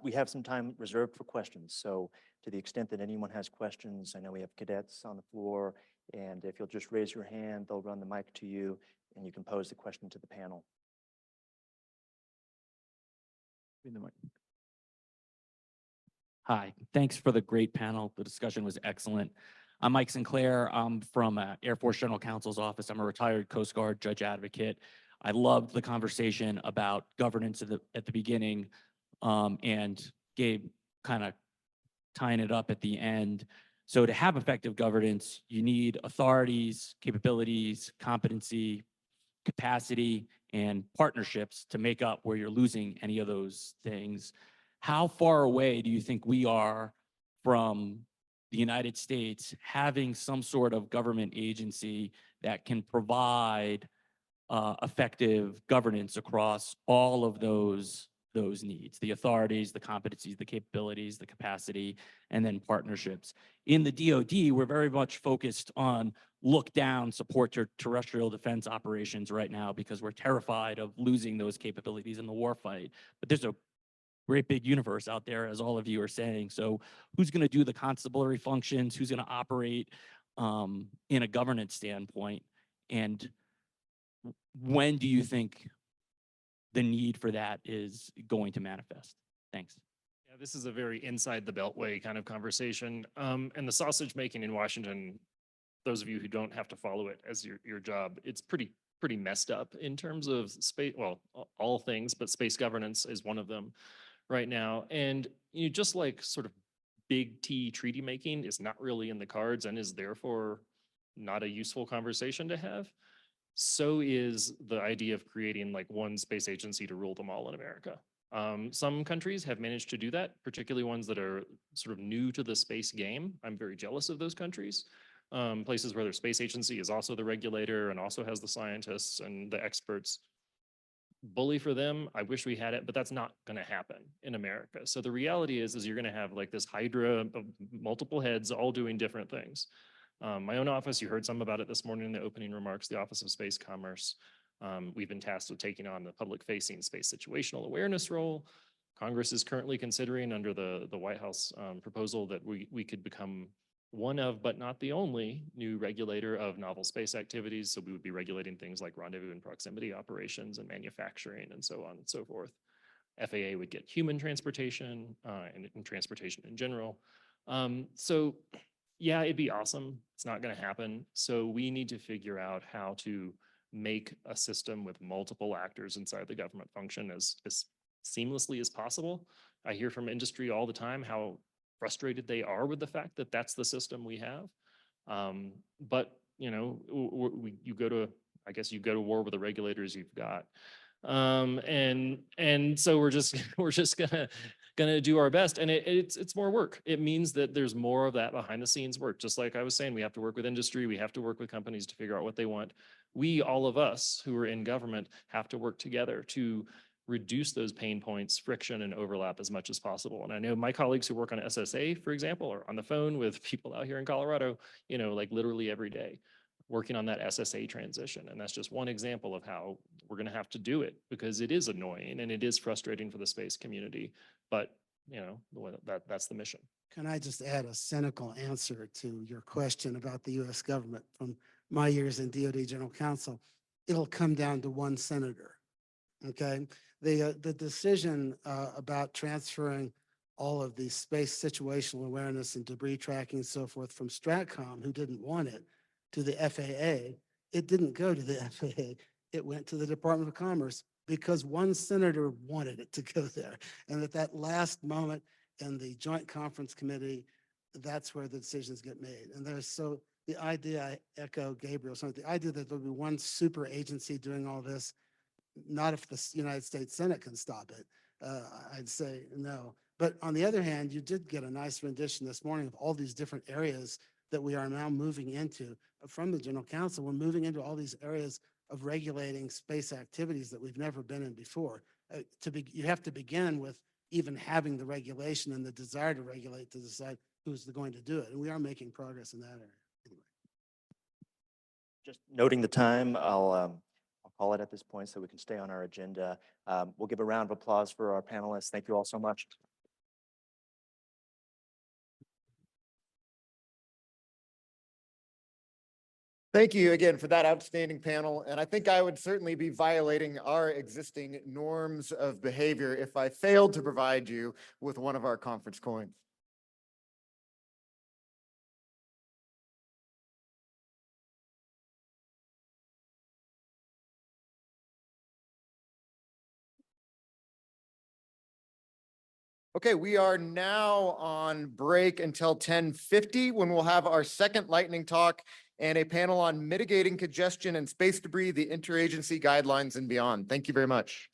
Speaker 3: We have some time reserved for questions. So to the extent that anyone has questions, I know we have cadets on the floor, and if you'll just raise your hand, they'll run the mic to you and you can pose the question to the panel.
Speaker 8: Hi, thanks for the great panel. The discussion was excellent. I'm Mike Sinclair. I'm from Air Force General Counsel's office. I'm a retired Coast Guard judge advocate. I loved the conversation about governance at the beginning, and Gabe kind of tying it up at the end. So to have effective governance, you need authorities, capabilities, competency, capacity, and partnerships to make up where you're losing any of those things. How far away do you think we are from the United States having some sort of government agency that can provide effective governance across all of those needs, the authorities, the competencies, the capabilities, the capacity, and then partnerships? In the DoD, we're very much focused on look down, support your terrestrial defense operations right now because we're terrified of losing those capabilities in the war fight. But there's a great big universe out there, as all of you are saying. So who's going to do the constabulary functions? Who's going to operate in a governance standpoint? And when do you think the need for that is going to manifest? Thanks.
Speaker 4: Yeah, this is a very inside the beltway kind of conversation. And the sausage making in Washington, those of you who don't have to follow it as your job, it's pretty messed up in terms of space, well, all things, but space governance is one of them right now. And you just like sort of big T treaty making is not really in the cards and is therefore not a useful conversation to have. So is the idea of creating like one space agency to rule them all in America. Some countries have managed to do that, particularly ones that are sort of new to the space game. I'm very jealous of those countries. Places where their space agency is also the regulator and also has the scientists and the experts. Bully for them. I wish we had it, but that's not going to happen in America. So the reality is you're going to have like this hydra of multiple heads all doing different things. My own office, you heard some about it this morning in the opening remarks, the Office of Space Commerce. We've been tasked with taking on the public-facing space situational awareness role. Congress is currently considering under the White House proposal that we could become one of, but not the only, new regulator of novel space activities. So we would be regulating things like rendezvous and proximity operations and manufacturing and so on and so forth. FAA would get human transportation and transportation in general. So yeah, it'd be awesome. It's not going to happen. So we need to figure out how to make a system with multiple actors inside the government function as seamlessly as possible. I hear from industry all the time how frustrated they are with the fact that that's the system we have. But you know, I guess you go to war with the regulators you've got. And so we're just gonna do our best, and it's more work. It means that there's more of that behind the scenes work. Just like I was saying, we have to work with industry, we have to work with companies to figure out what they want. All of us who are in government have to work together to reduce those pain points, friction, and overlap as much as possible. And I know my colleagues who work on SSA, for example, are on the phone with people out here in Colorado, you know, like literally every day, working on that SSA transition. And that's just one example of how we're going to have to do it, because it is annoying and it is frustrating for the space community. But, you know, that's the mission.
Speaker 6: Can I just add a cynical answer to your question about the U.S. government from my years in DoD General Counsel? It'll come down to one senator, okay? The decision about transferring all of the space situational awareness and debris tracking and so forth from Stratcom, who didn't want it, to the FAA, it didn't go to the FAA. It went to the Department of Commerce because one senator wanted it to go there. And at that last moment in the Joint Conference Committee, that's where the decisions get made. And the idea, I echo Gabriel, so the idea that there'll be one super agency doing all this, not if the United States Senate can stop it, I'd say no. But on the other hand, you did get a nice rendition this morning of all these different areas that we are now moving into. From the General Counsel, we're moving into all these areas of regulating space activities that we've never been in before. You have to begin with even having the regulation and the desire to regulate to decide who's going to do it. And we are making progress in that area. Anyway.
Speaker 3: Just noting the time, I'll call it at this point so we can stay on our agenda. We'll give a round of applause for our panelists. Thank you all so much.
Speaker 1: Thank you again for that outstanding panel. And I think I would certainly be violating our existing norms of behavior if I failed to provide you with one of our conference coins. Okay, we are now on break until 10:50 when we'll have our second lightning talk and a panel on mitigating congestion and space debris, the interagency guidelines and beyond. Thank you very much.